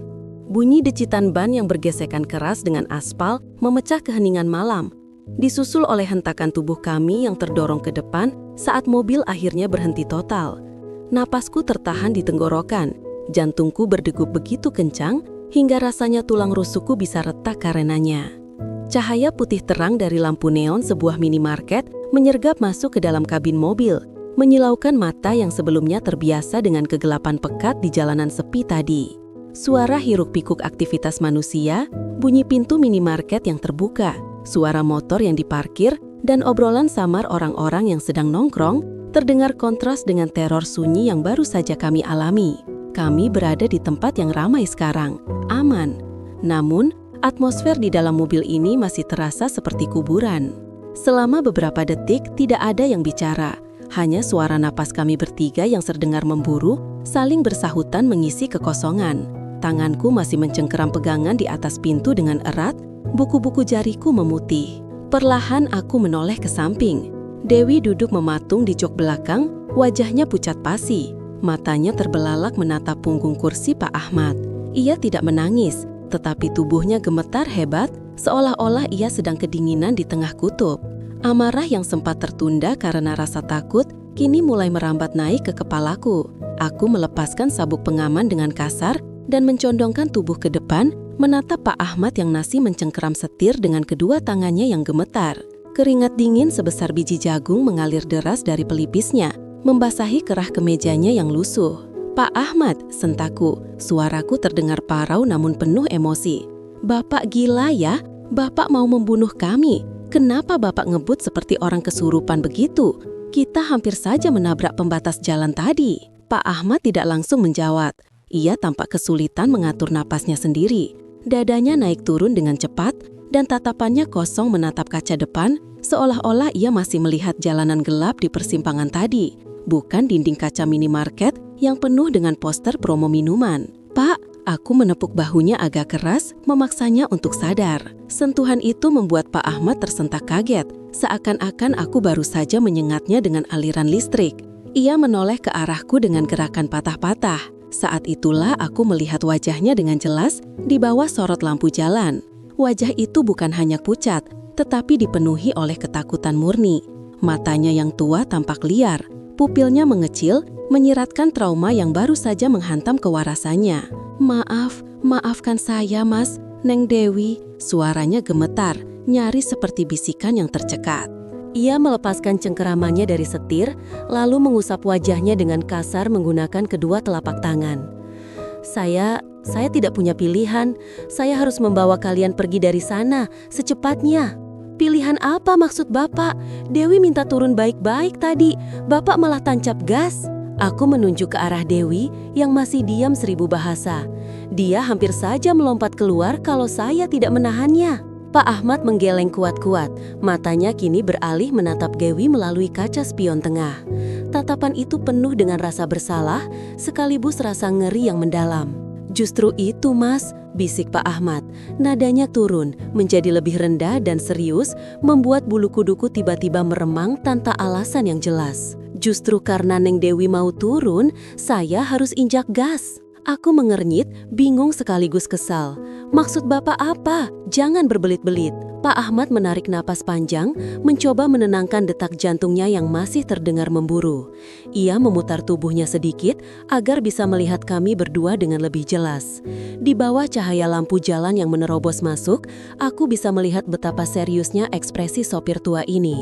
Bunyi decitan ban yang bergesekan keras dengan aspal memecah keheningan malam, disusul oleh hentakan tubuh kami yang terdorong ke depan saat mobil akhirnya berhenti total. Napasku tertahan di tenggorokan, jantungku berdegup begitu kencang hingga rasanya tulang rusukku bisa retak karenanya. Cahaya putih terang dari lampu neon sebuah minimarket menyergap masuk ke dalam kabin mobil, menyilaukan mata yang sebelumnya terbiasa dengan kegelapan pekat di jalanan sepi tadi. Suara hiruk-pikuk aktivitas manusia, bunyi pintu minimarket yang terbuka, suara motor yang diparkir, dan obrolan samar orang-orang yang sedang nongkrong terdengar kontras dengan teror sunyi yang baru saja kami alami. Kami berada di tempat yang ramai sekarang, aman. Namun, atmosfer di dalam mobil ini masih terasa seperti kuburan. Selama beberapa detik tidak ada yang bicara, hanya suara napas kami bertiga yang terdengar memburu, saling bersahutan mengisi kekosongan. Tanganku masih mencengkeram pegangan di atas pintu dengan erat, buku-buku jariku memutih. Perlahan aku menoleh ke samping. Dewi duduk mematung di jok belakang, wajahnya pucat pasi. Matanya terbelalak menatap punggung kursi Pak Ahmad. Ia tidak menangis, tetapi tubuhnya gemetar hebat, seolah-olah ia sedang kedinginan di tengah kutub. Amarah yang sempat tertunda karena rasa takut, kini mulai merambat naik ke kepalaku. Aku melepaskan sabuk pengaman dengan kasar dan mencondongkan tubuh ke depan, menatap Pak Ahmad yang masih mencengkeram setir dengan kedua tangannya yang gemetar. Keringat dingin sebesar biji jagung mengalir deras dari pelipisnya, membasahi kerah kemejanya yang lusuh. "Pak Ahmad," sentakku, suaraku terdengar parau namun penuh emosi. "Bapak gila ya? Bapak mau membunuh kami. Kenapa Bapak ngebut seperti orang kesurupan begitu? Kita hampir saja menabrak pembatas jalan tadi." Pak Ahmad tidak langsung menjawab. Ia tampak kesulitan mengatur napasnya sendiri. Dadanya naik turun dengan cepat dan tatapannya kosong menatap kaca depan, seolah-olah ia masih melihat jalanan gelap di persimpangan tadi, bukan dinding kaca minimarket yang penuh dengan poster promo minuman. "Pak," aku menepuk bahunya agak keras, memaksanya untuk sadar. Sentuhan itu membuat Pak Ahmad tersentak kaget, seakan-akan aku baru saja menyengatnya dengan aliran listrik. Ia menoleh ke arahku dengan gerakan patah-patah. Saat itulah aku melihat wajahnya dengan jelas di bawah sorot lampu jalan. Wajah itu bukan hanya pucat, tetapi dipenuhi oleh ketakutan murni. Matanya yang tua tampak liar, pupilnya mengecil, menyiratkan trauma yang baru saja menghantam kewarasannya. Maafkan saya, Mas, Neng Dewi." Suaranya gemetar, nyaris seperti bisikan yang tercekat. Ia melepaskan cengkeramannya dari setir, lalu mengusap wajahnya dengan kasar menggunakan kedua telapak tangan. Saya tidak punya pilihan. Saya harus membawa kalian pergi dari sana secepatnya." "Pilihan apa maksud Bapak? Dewi minta turun baik-baik tadi. Bapak malah tancap gas." Aku menunjuk ke arah Dewi yang masih diam 1000 bahasa. Dia hampir saja melompat keluar kalau saya tidak menahannya. Pak Ahmad menggeleng kuat-kuat. Matanya kini beralih menatap Dewi melalui kaca spion tengah. Tatapan itu penuh dengan rasa bersalah, sekaligus rasa ngeri yang mendalam. "Justru itu, Mas," bisik Pak Ahmad. Nadanya turun, menjadi lebih rendah dan serius, membuat bulu kuduku tiba-tiba meremang tanpa alasan yang jelas. "Justru karena Neng Dewi mau turun, saya harus injak gas." Aku mengernyit, bingung sekaligus kesal. "Maksud Bapak apa? Jangan berbelit-belit." Pak Ahmad menarik napas panjang, mencoba menenangkan detak jantungnya yang masih terdengar memburu. Ia memutar tubuhnya sedikit agar bisa melihat kami berdua dengan lebih jelas. Di bawah cahaya lampu jalan yang menerobos masuk, aku bisa melihat betapa seriusnya ekspresi sopir tua ini.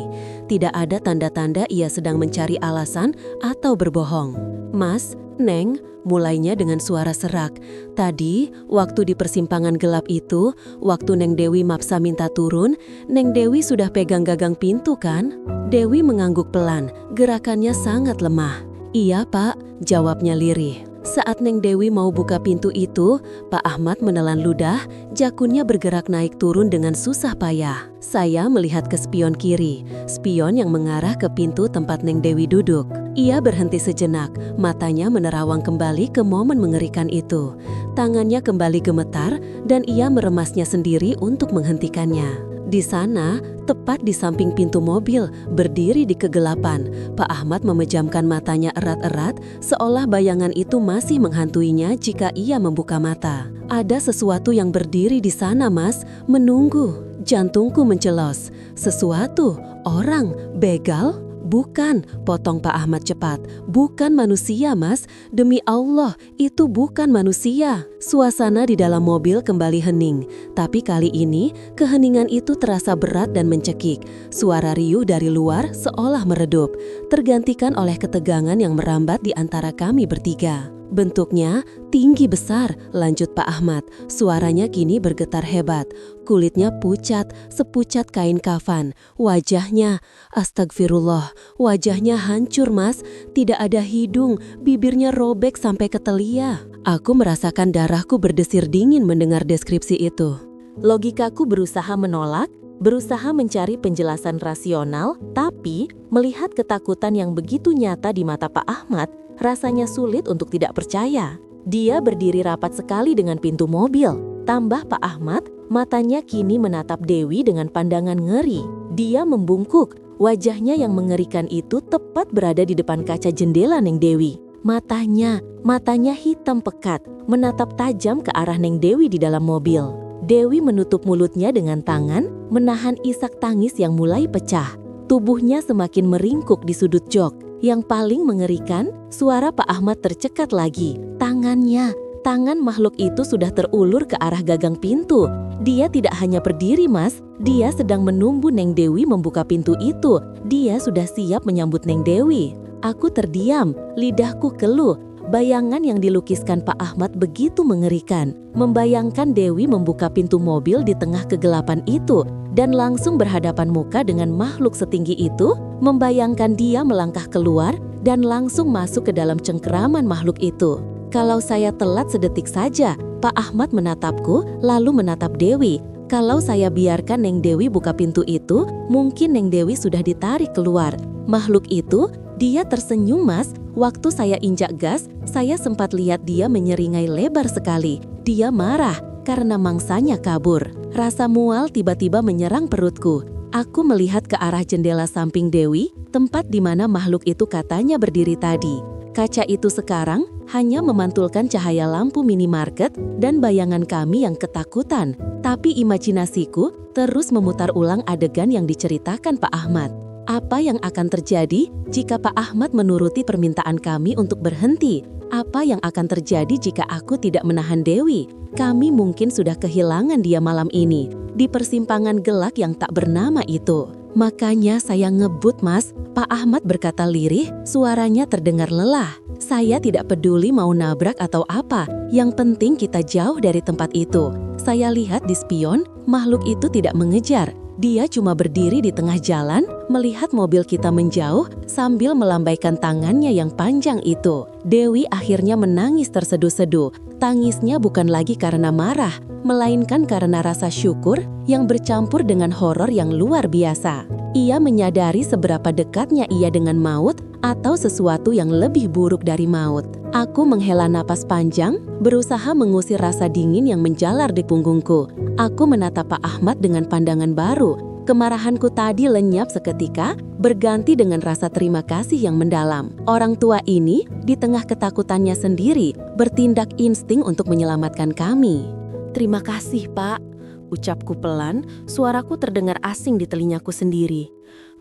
Tidak ada tanda-tanda ia sedang mencari alasan atau berbohong. "Mas, Neng," mulainya dengan suara serak. "Tadi, waktu di persimpangan gelap itu, waktu Neng Dewi maksa minta turun, Neng Dewi sudah pegang gagang pintu kan?" Dewi mengangguk pelan, gerakannya sangat lemah. "Iya, Pak," jawabnya lirih. Saat Neng Dewi mau buka pintu itu, Pak Ahmad menelan ludah, jakunnya bergerak naik turun dengan susah payah. Saya melihat ke spion kiri, spion yang mengarah ke pintu tempat Neng Dewi duduk. Ia berhenti sejenak, matanya menerawang kembali ke momen mengerikan itu. Tangannya kembali gemetar dan ia meremasnya sendiri untuk menghentikannya. Di sana, tepat di samping pintu mobil, berdiri di kegelapan, Pak Ahmad memejamkan matanya erat-erat, seolah bayangan itu masih menghantuinya jika ia membuka mata. "Ada sesuatu yang berdiri di sana, Mas, menunggu." Jantungku mencelos. "Sesuatu? Orang? Begal?" "Bukan," potong Pak Ahmad cepat. "Bukan manusia, Mas. Demi Allah, itu bukan manusia." Suasana di dalam mobil kembali hening. Tapi kali ini, keheningan itu terasa berat dan mencekik. Suara riuh dari luar seolah meredup, tergantikan oleh ketegangan yang merambat di antara kami bertiga. "Bentuknya tinggi besar," lanjut Pak Ahmad. Suaranya kini bergetar hebat. Kulitnya pucat, sepucat kain kafan. Wajahnya, astagfirullah, wajahnya hancur, Mas. Tidak ada hidung, bibirnya robek sampai ke telia. Aku merasakan darahku berdesir dingin mendengar deskripsi itu. Logikaku berusaha menolak, berusaha mencari penjelasan rasional, tapi melihat ketakutan yang begitu nyata di mata Pak Ahmad, rasanya sulit untuk tidak percaya. Dia berdiri rapat sekali dengan pintu mobil. Tambah Pak Ahmad, matanya kini menatap Dewi dengan pandangan ngeri. Dia membungkuk, wajahnya yang mengerikan itu tepat berada di depan kaca jendela Neng Dewi. Matanya hitam pekat, menatap tajam ke arah Neng Dewi di dalam mobil. Dewi menutup mulutnya dengan tangan, menahan isak tangis yang mulai pecah. Tubuhnya semakin meringkuk di sudut jok. Yang paling mengerikan, suara Pak Ahmad tercekat lagi. Tangan makhluk itu sudah terulur ke arah gagang pintu. Dia tidak hanya berdiri, Mas. Dia sedang menunggu Neng Dewi membuka pintu itu. Dia sudah siap menyambut Neng Dewi. Aku terdiam, lidahku keluh. Bayangan yang dilukiskan Pak Ahmad begitu mengerikan. Membayangkan Dewi membuka pintu mobil di tengah kegelapan itu dan langsung berhadapan muka dengan makhluk setinggi itu, membayangkan dia melangkah keluar dan langsung masuk ke dalam cengkeraman makhluk itu. Kalau saya telat sedetik saja, Pak Ahmad menatapku, lalu menatap Dewi. Kalau saya biarkan Neng Dewi buka pintu itu, mungkin Neng Dewi sudah ditarik keluar. Makhluk itu, dia tersenyum Mas. Waktu saya injak gas, saya sempat lihat dia menyeringai lebar sekali. Dia marah karena mangsanya kabur. Rasa mual tiba-tiba menyerang perutku. Aku melihat ke arah jendela samping Dewi, tempat di mana makhluk itu katanya berdiri tadi. Kaca itu sekarang hanya memantulkan cahaya lampu minimarket dan bayangan kami yang ketakutan. Tapi imajinasiku terus memutar ulang adegan yang diceritakan Pak Ahmad. Apa yang akan terjadi jika Pak Ahmad menuruti permintaan kami untuk berhenti? Apa yang akan terjadi jika aku tidak menahan Dewi? Kami mungkin sudah kehilangan dia malam ini, di persimpangan gelap yang tak bernama itu. Makanya saya ngebut Mas, Pak Ahmad berkata lirih, suaranya terdengar lelah. Saya tidak peduli mau nabrak atau apa, yang penting kita jauh dari tempat itu. Saya lihat di spion, makhluk itu tidak mengejar. Dia cuma berdiri di tengah jalan, melihat mobil kita menjauh sambil melambaikan tangannya yang panjang itu. Dewi akhirnya menangis terseduh-seduh. Tangisnya bukan lagi karena marah, melainkan karena rasa syukur yang bercampur dengan horor yang luar biasa. Ia menyadari seberapa dekatnya ia dengan maut atau sesuatu yang lebih buruk dari maut. Aku menghela napas panjang, berusaha mengusir rasa dingin yang menjalar di punggungku. Aku menatap Pak Ahmad dengan pandangan baru. Kemarahanku tadi lenyap seketika, berganti dengan rasa terima kasih yang mendalam. Orang tua ini, di tengah ketakutannya sendiri, bertindak insting untuk menyelamatkan kami. Terima kasih, Pak. Ucapku pelan, suaraku terdengar asing di telingaku sendiri.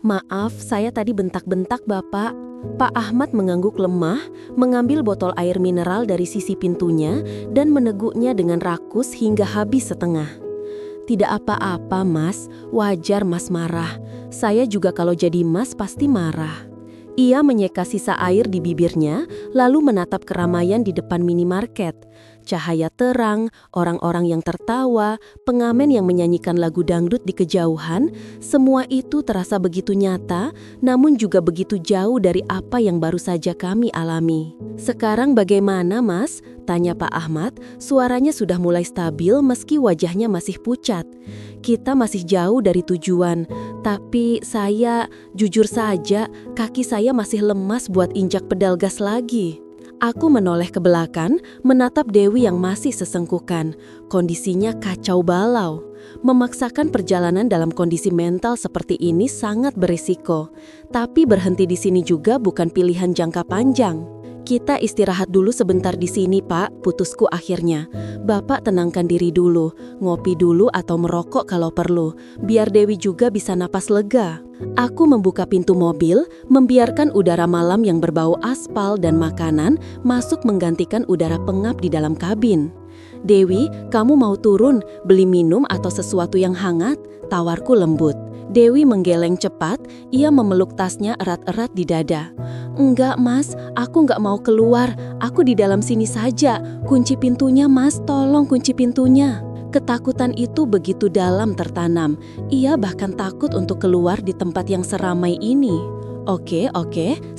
Maaf, saya tadi bentak-bentak, Bapak. Pak Ahmad mengangguk lemah, mengambil botol air mineral dari sisi pintunya dan meneguknya dengan rakus hingga habis setengah. Tidak apa-apa, Mas. Wajar Mas marah. Saya juga kalau jadi Mas pasti marah. Ia menyeka sisa air di bibirnya, lalu menatap keramaian di depan minimarket. Cahaya terang, orang-orang yang tertawa, pengamen yang menyanyikan lagu dangdut di kejauhan, semua itu terasa begitu nyata, namun juga begitu jauh dari apa yang baru saja kami alami. Sekarang bagaimana, Mas? Tanya Pak Ahmad, suaranya sudah mulai stabil meski wajahnya masih pucat. Kita masih jauh dari tujuan, tapi jujur saja, kaki saya masih lemas buat injak pedal gas lagi. Aku menoleh ke belakang, menatap Dewi yang masih sesengkukan. Kondisinya kacau balau. Memaksakan perjalanan dalam kondisi mental seperti ini sangat berisiko. Tapi berhenti di sini juga bukan pilihan jangka panjang. Kita istirahat dulu sebentar di sini, Pak, putusku akhirnya. Bapak tenangkan diri dulu, ngopi dulu atau merokok kalau perlu, biar Dewi juga bisa napas lega. Aku membuka pintu mobil, membiarkan udara malam yang berbau aspal dan makanan masuk menggantikan udara pengap di dalam kabin. Dewi, kamu mau turun, beli minum atau sesuatu yang hangat? Tawarku lembut. Dewi menggeleng cepat, ia memeluk tasnya erat-erat di dada. Enggak Mas, aku enggak mau keluar, aku di dalam sini saja. Kunci pintunya Mas, tolong kunci pintunya. Ketakutan itu begitu dalam tertanam, ia bahkan takut untuk keluar di tempat yang seramai ini. Oke,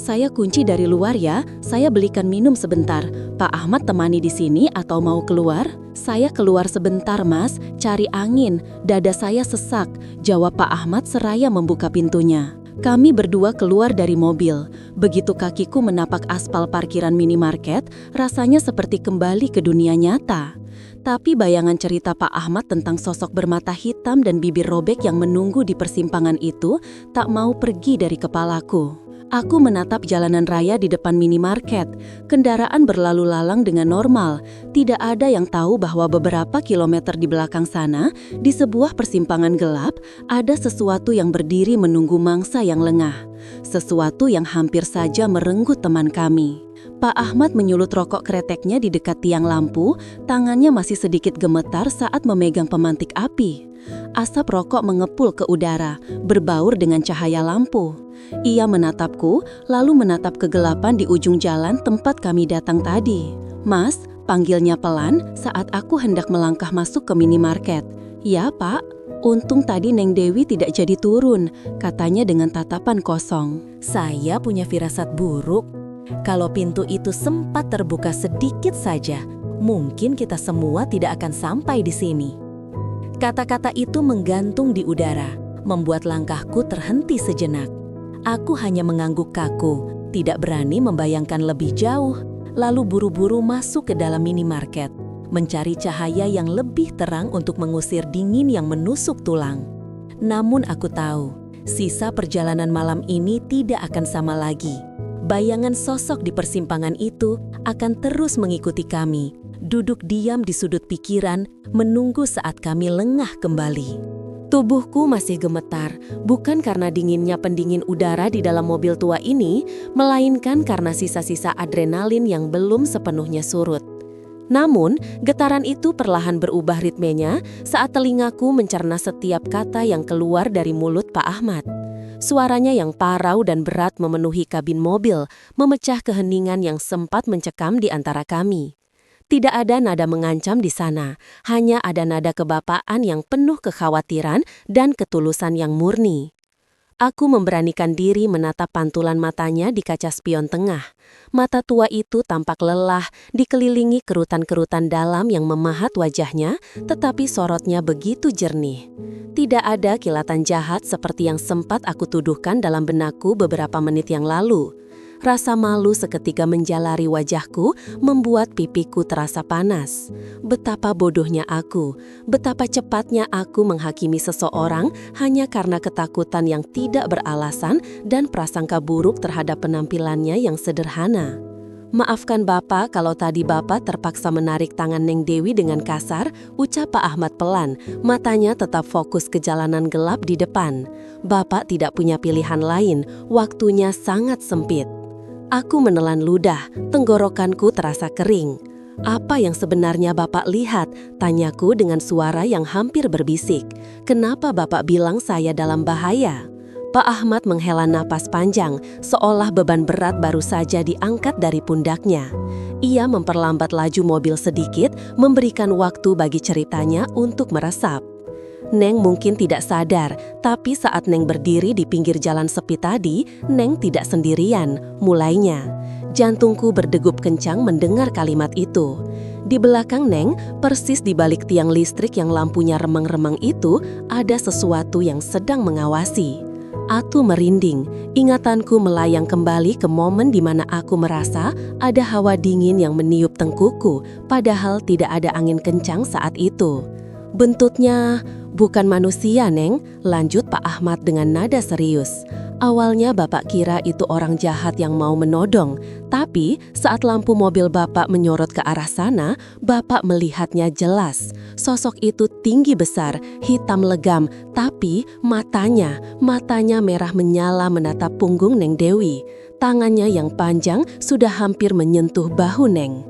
saya kunci dari luar ya, saya belikan minum sebentar. Pak Ahmad temani di sini atau mau keluar? Saya keluar sebentar Mas, cari angin, dada saya sesak, jawab Pak Ahmad seraya membuka pintunya. Kami berdua keluar dari mobil. Begitu kakiku menapak aspal parkiran minimarket, rasanya seperti kembali ke dunia nyata. Tapi bayangan cerita Pak Ahmad tentang sosok bermata hitam dan bibir robek yang menunggu di persimpangan itu tak mau pergi dari kepalaku. Aku menatap jalanan raya di depan minimarket. Kendaraan berlalu lalang dengan normal. Tidak ada yang tahu bahwa beberapa kilometer di belakang sana, di sebuah persimpangan gelap, ada sesuatu yang berdiri menunggu mangsa yang lengah. Sesuatu yang hampir saja merenggut teman kami. Pak Ahmad menyulut rokok kreteknya di dekat tiang lampu, tangannya masih sedikit gemetar saat memegang pemantik api. Asap rokok mengepul ke udara, berbaur dengan cahaya lampu. Ia menatapku, lalu menatap kegelapan di ujung jalan tempat kami datang tadi. Mas, panggilnya pelan saat aku hendak melangkah masuk ke minimarket. Ya Pak, untung tadi Neng Dewi tidak jadi turun, katanya dengan tatapan kosong. Saya punya firasat buruk. Kalau pintu itu sempat terbuka sedikit saja, mungkin kita semua tidak akan sampai di sini. Kata-kata itu menggantung di udara, membuat langkahku terhenti sejenak. Aku hanya mengangguk kaku, tidak berani membayangkan lebih jauh, lalu buru-buru masuk ke dalam minimarket, mencari cahaya yang lebih terang untuk mengusir dingin yang menusuk tulang. Namun aku tahu, sisa perjalanan malam ini tidak akan sama lagi. Bayangan sosok di persimpangan itu akan terus mengikuti kami, duduk diam di sudut pikiran, menunggu saat kami lengah kembali. Tubuhku masih gemetar, bukan karena dinginnya pendingin udara di dalam mobil tua ini, melainkan karena sisa-sisa adrenalin yang belum sepenuhnya surut. Namun, getaran itu perlahan berubah ritmenya saat telingaku mencerna setiap kata yang keluar dari mulut Pak Ahmad. Suaranya yang parau dan berat memenuhi kabin mobil, memecah keheningan yang sempat mencekam di antara kami. Tidak ada nada mengancam di sana, hanya ada nada kebapaan yang penuh kekhawatiran dan ketulusan yang murni. Aku memberanikan diri menatap pantulan matanya di kaca spion tengah. Mata tua itu tampak lelah, dikelilingi kerutan-kerutan dalam yang memahat wajahnya, tetapi sorotnya begitu jernih. Tidak ada kilatan jahat seperti yang sempat aku tuduhkan dalam benakku beberapa menit yang lalu. Rasa malu seketika menjalari wajahku membuat pipiku terasa panas. Betapa bodohnya aku, betapa cepatnya aku menghakimi seseorang hanya karena ketakutan yang tidak beralasan dan prasangka buruk terhadap penampilannya yang sederhana. Maafkan Bapak kalau tadi Bapak terpaksa menarik tangan Neng Dewi dengan kasar, ucap Pak Ahmad pelan, matanya tetap fokus ke jalanan gelap di depan. Bapak tidak punya pilihan lain, waktunya sangat sempit. Aku menelan ludah, tenggorokanku terasa kering. Apa yang sebenarnya Bapak lihat? Tanyaku dengan suara yang hampir berbisik. Kenapa Bapak bilang saya dalam bahaya? Pak Ahmad menghela napas panjang, seolah beban berat baru saja diangkat dari pundaknya. Ia memperlambat laju mobil sedikit, memberikan waktu bagi ceritanya untuk meresap. Neng mungkin tidak sadar, tapi saat Neng berdiri di pinggir jalan sepi tadi, Neng tidak sendirian, mulainya. Jantungku berdegup kencang mendengar kalimat itu. Di belakang Neng, persis di balik tiang listrik yang lampunya remang-remang itu, ada sesuatu yang sedang mengawasi. Aku merinding, ingatanku melayang kembali ke momen di mana aku merasa ada hawa dingin yang meniup tengkuku, padahal tidak ada angin kencang saat itu. Bentuknya bukan manusia, Neng, lanjut Pak Ahmad dengan nada serius. Awalnya Bapak kira itu orang jahat yang mau menodong, tapi saat lampu mobil Bapak menyorot ke arah sana, Bapak melihatnya jelas. Sosok itu tinggi besar, hitam legam, tapi matanya merah menyala menatap punggung Neng Dewi. Tangannya yang panjang sudah hampir menyentuh bahu Neng.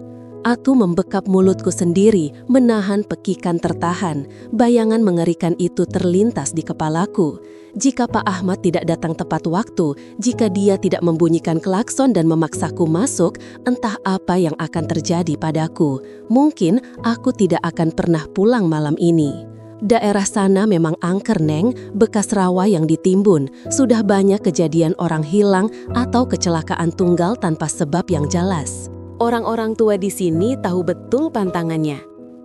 Aku membekap mulutku sendiri, menahan pekikan tertahan. Bayangan mengerikan itu terlintas di kepalaku. Jika Pak Ahmad tidak datang tepat waktu, jika dia tidak membunyikan klakson dan memaksaku masuk, entah apa yang akan terjadi padaku. Mungkin aku tidak akan pernah pulang malam ini. Daerah sana memang angker, Neng, bekas rawa yang ditimbun. Sudah banyak kejadian orang hilang atau kecelakaan tunggal tanpa sebab yang jelas. Orang-orang tua di sini tahu betul pantangannya.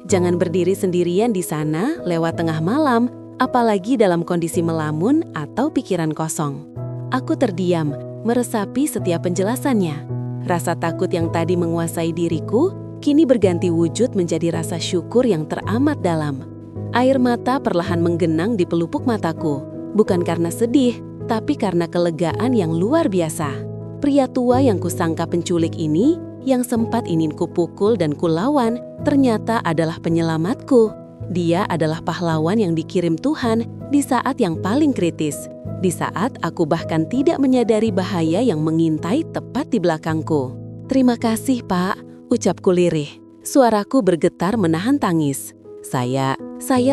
Jangan berdiri sendirian di sana lewat tengah malam, apalagi dalam kondisi melamun atau pikiran kosong. Aku terdiam, meresapi setiap penjelasannya. Rasa takut yang tadi menguasai diriku, kini berganti wujud menjadi rasa syukur yang teramat dalam. Air mata perlahan menggenang di pelupuk mataku, bukan karena sedih, tapi karena kelegaan yang luar biasa. Pria tua yang kusangka penculik ini, yang sempat ingin kupukul dan kulawan, ternyata adalah penyelamatku. Dia adalah pahlawan yang dikirim Tuhan di saat yang paling kritis. Di saat aku bahkan tidak menyadari bahaya yang mengintai tepat di belakangku. Terima kasih, Pak, ucapku lirih. Suaraku bergetar menahan tangis. Saya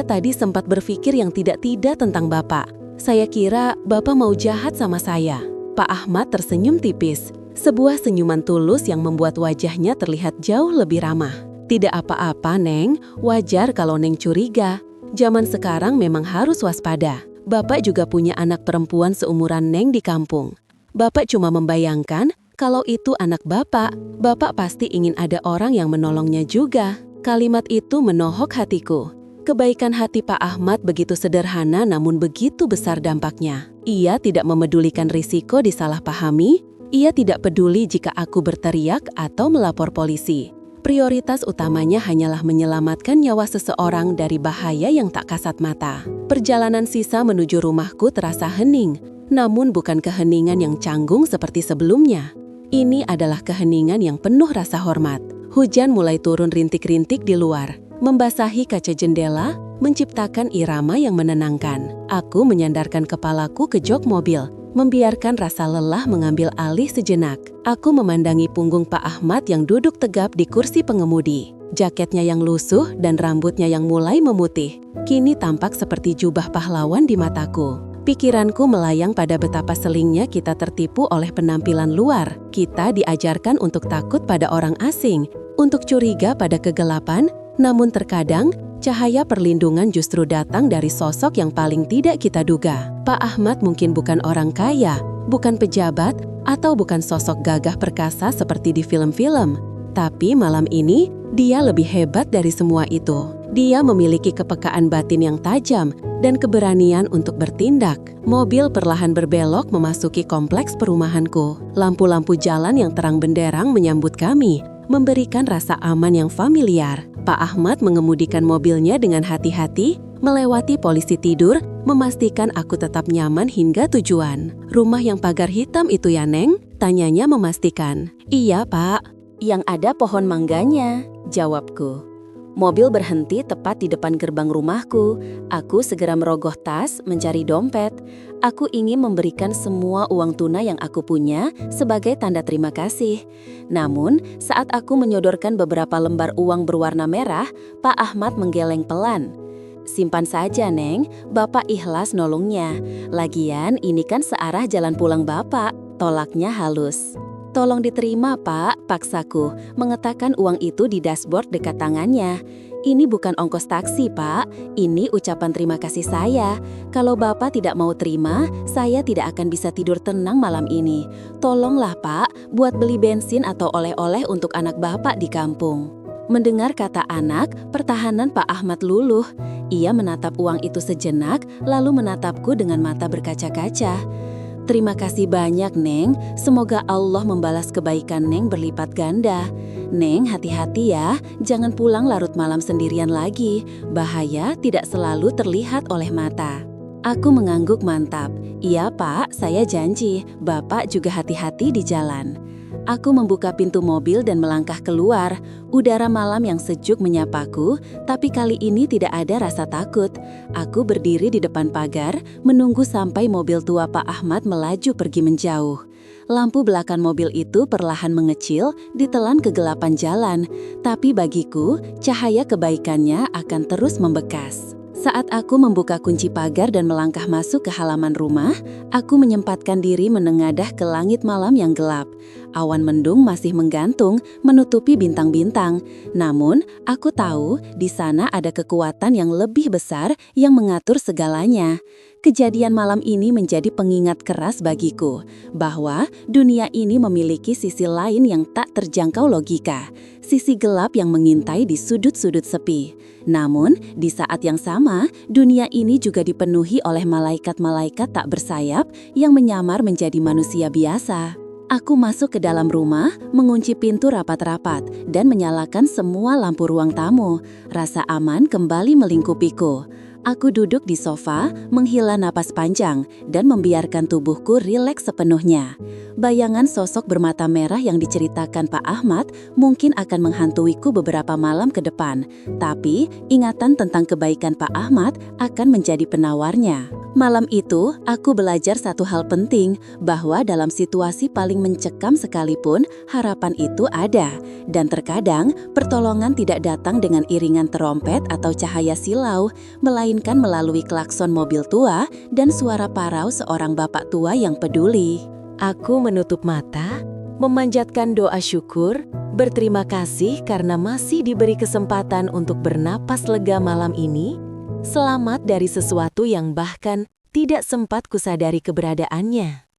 tadi sempat berpikir yang tidak-tidak tentang Bapak. Saya kira Bapak mau jahat sama saya. Pak Ahmad tersenyum tipis. Sebuah senyuman tulus yang membuat wajahnya terlihat jauh lebih ramah. Tidak apa-apa, Neng. Wajar kalau Neng curiga. Zaman sekarang memang harus waspada. Bapak juga punya anak perempuan seumuran Neng di kampung. Bapak cuma membayangkan Kalau itu anak Bapak, Bapak pasti ingin ada orang yang menolongnya juga. Kalimat itu menohok hatiku. Kebaikan hati Pak Ahmad begitu sederhana namun begitu besar dampaknya. Ia tidak memedulikan risiko disalahpahami. Ia tidak peduli jika aku berteriak atau melapor polisi. Prioritas utamanya hanyalah menyelamatkan nyawa seseorang dari bahaya yang tak kasat mata. Perjalanan sisa menuju rumahku terasa hening, namun bukan keheningan yang canggung seperti sebelumnya. Ini adalah keheningan yang penuh rasa hormat. Hujan mulai turun rintik-rintik di luar, membasahi kaca jendela, menciptakan irama yang menenangkan. Aku menyandarkan kepalaku ke jok mobil, membiarkan rasa lelah mengambil alih sejenak. Aku memandangi punggung Pak Ahmad yang duduk tegap di kursi pengemudi. Jaketnya yang lusuh dan rambutnya yang mulai memutih, kini tampak seperti jubah pahlawan di mataku. Pikiranku melayang pada betapa selingnya kita tertipu oleh penampilan luar. Kita diajarkan untuk takut pada orang asing, untuk curiga pada kegelapan, namun terkadang cahaya perlindungan justru datang dari sosok yang paling tidak kita duga. Pak Ahmad mungkin bukan orang kaya, bukan pejabat, atau bukan sosok gagah perkasa seperti di film-film. Tapi malam ini, dia lebih hebat dari semua itu. Dia memiliki kepekaan batin yang tajam dan keberanian untuk bertindak. Mobil perlahan berbelok memasuki kompleks perumahanku. Lampu-lampu jalan yang terang benderang menyambut kami, memberikan rasa aman yang familiar. Pak Ahmad mengemudikan mobilnya dengan hati-hati, melewati polisi tidur, memastikan aku tetap nyaman hingga tujuan. Rumah yang pagar hitam itu ya, Neng? Tanyanya memastikan. Iya, Pak. Yang ada pohon mangganya, jawabku. Mobil berhenti tepat di depan gerbang rumahku. Aku segera merogoh tas, mencari dompet. Aku ingin memberikan semua uang tunai yang aku punya sebagai tanda terima kasih. Namun, saat aku menyodorkan beberapa lembar uang berwarna merah, Pak Ahmad menggeleng pelan. Simpan saja, Neng. Bapak ikhlas nolongnya. Lagian, ini kan searah jalan pulang Bapak. Tolaknya halus. Tolong diterima, Pak, paksaku, mengetakkan uang itu di dashboard dekat tangannya. Ini bukan ongkos taksi, Pak. Ini ucapan terima kasih saya. Kalau Bapak tidak mau terima, saya tidak akan bisa tidur tenang malam ini. Tolonglah, Pak, buat beli bensin atau oleh-oleh untuk anak Bapak di kampung. Mendengar kata anak, pertahanan Pak Ahmad luluh. Ia menatap uang itu sejenak, lalu menatapku dengan mata berkaca-kaca. Terima kasih banyak, Neng. Semoga Allah membalas kebaikan Neng berlipat ganda. Neng, hati-hati ya. Jangan pulang larut malam sendirian lagi. Bahaya tidak selalu terlihat oleh mata. Aku mengangguk mantap. Iya, Pak, saya janji. Bapak juga hati-hati di jalan. Aku membuka pintu mobil dan melangkah keluar. Udara malam yang sejuk menyapaku, tapi kali ini tidak ada rasa takut. Aku berdiri di depan pagar, menunggu sampai mobil tua Pak Ahmad melaju pergi menjauh. Lampu belakang mobil itu perlahan mengecil, ditelan kegelapan jalan, tapi bagiku, cahaya kebaikannya akan terus membekas. Saat aku membuka kunci pagar dan melangkah masuk ke halaman rumah, aku menyempatkan diri menengadah ke langit malam yang gelap. Awan mendung masih menggantung, menutupi bintang-bintang. Namun, aku tahu di sana ada kekuatan yang lebih besar yang mengatur segalanya. Kejadian malam ini menjadi pengingat keras bagiku, bahwa dunia ini memiliki sisi lain yang tak terjangkau logika, sisi gelap yang mengintai di sudut-sudut sepi. Namun, di saat yang sama, dunia ini juga dipenuhi oleh malaikat-malaikat tak bersayap yang menyamar menjadi manusia biasa. Aku masuk ke dalam rumah, mengunci pintu rapat-rapat, dan menyalakan semua lampu ruang tamu. Rasa aman kembali melingkupiku. Aku duduk di sofa, menghela napas panjang, dan membiarkan tubuhku rileks sepenuhnya. Bayangan sosok bermata merah yang diceritakan Pak Ahmad mungkin akan menghantuiku beberapa malam ke depan. Tapi, ingatan tentang kebaikan Pak Ahmad akan menjadi penawarnya. Malam itu, aku belajar satu hal penting, bahwa dalam situasi paling mencekam sekalipun, harapan itu ada. Dan terkadang, pertolongan tidak datang dengan iringan terompet atau cahaya silau, melainkan melalui klakson mobil tua dan suara parau seorang bapak tua yang peduli. Aku menutup mata, memanjatkan doa syukur, berterima kasih karena masih diberi kesempatan untuk bernapas lega malam ini, selamat dari sesuatu yang bahkan tidak sempat kusadari keberadaannya.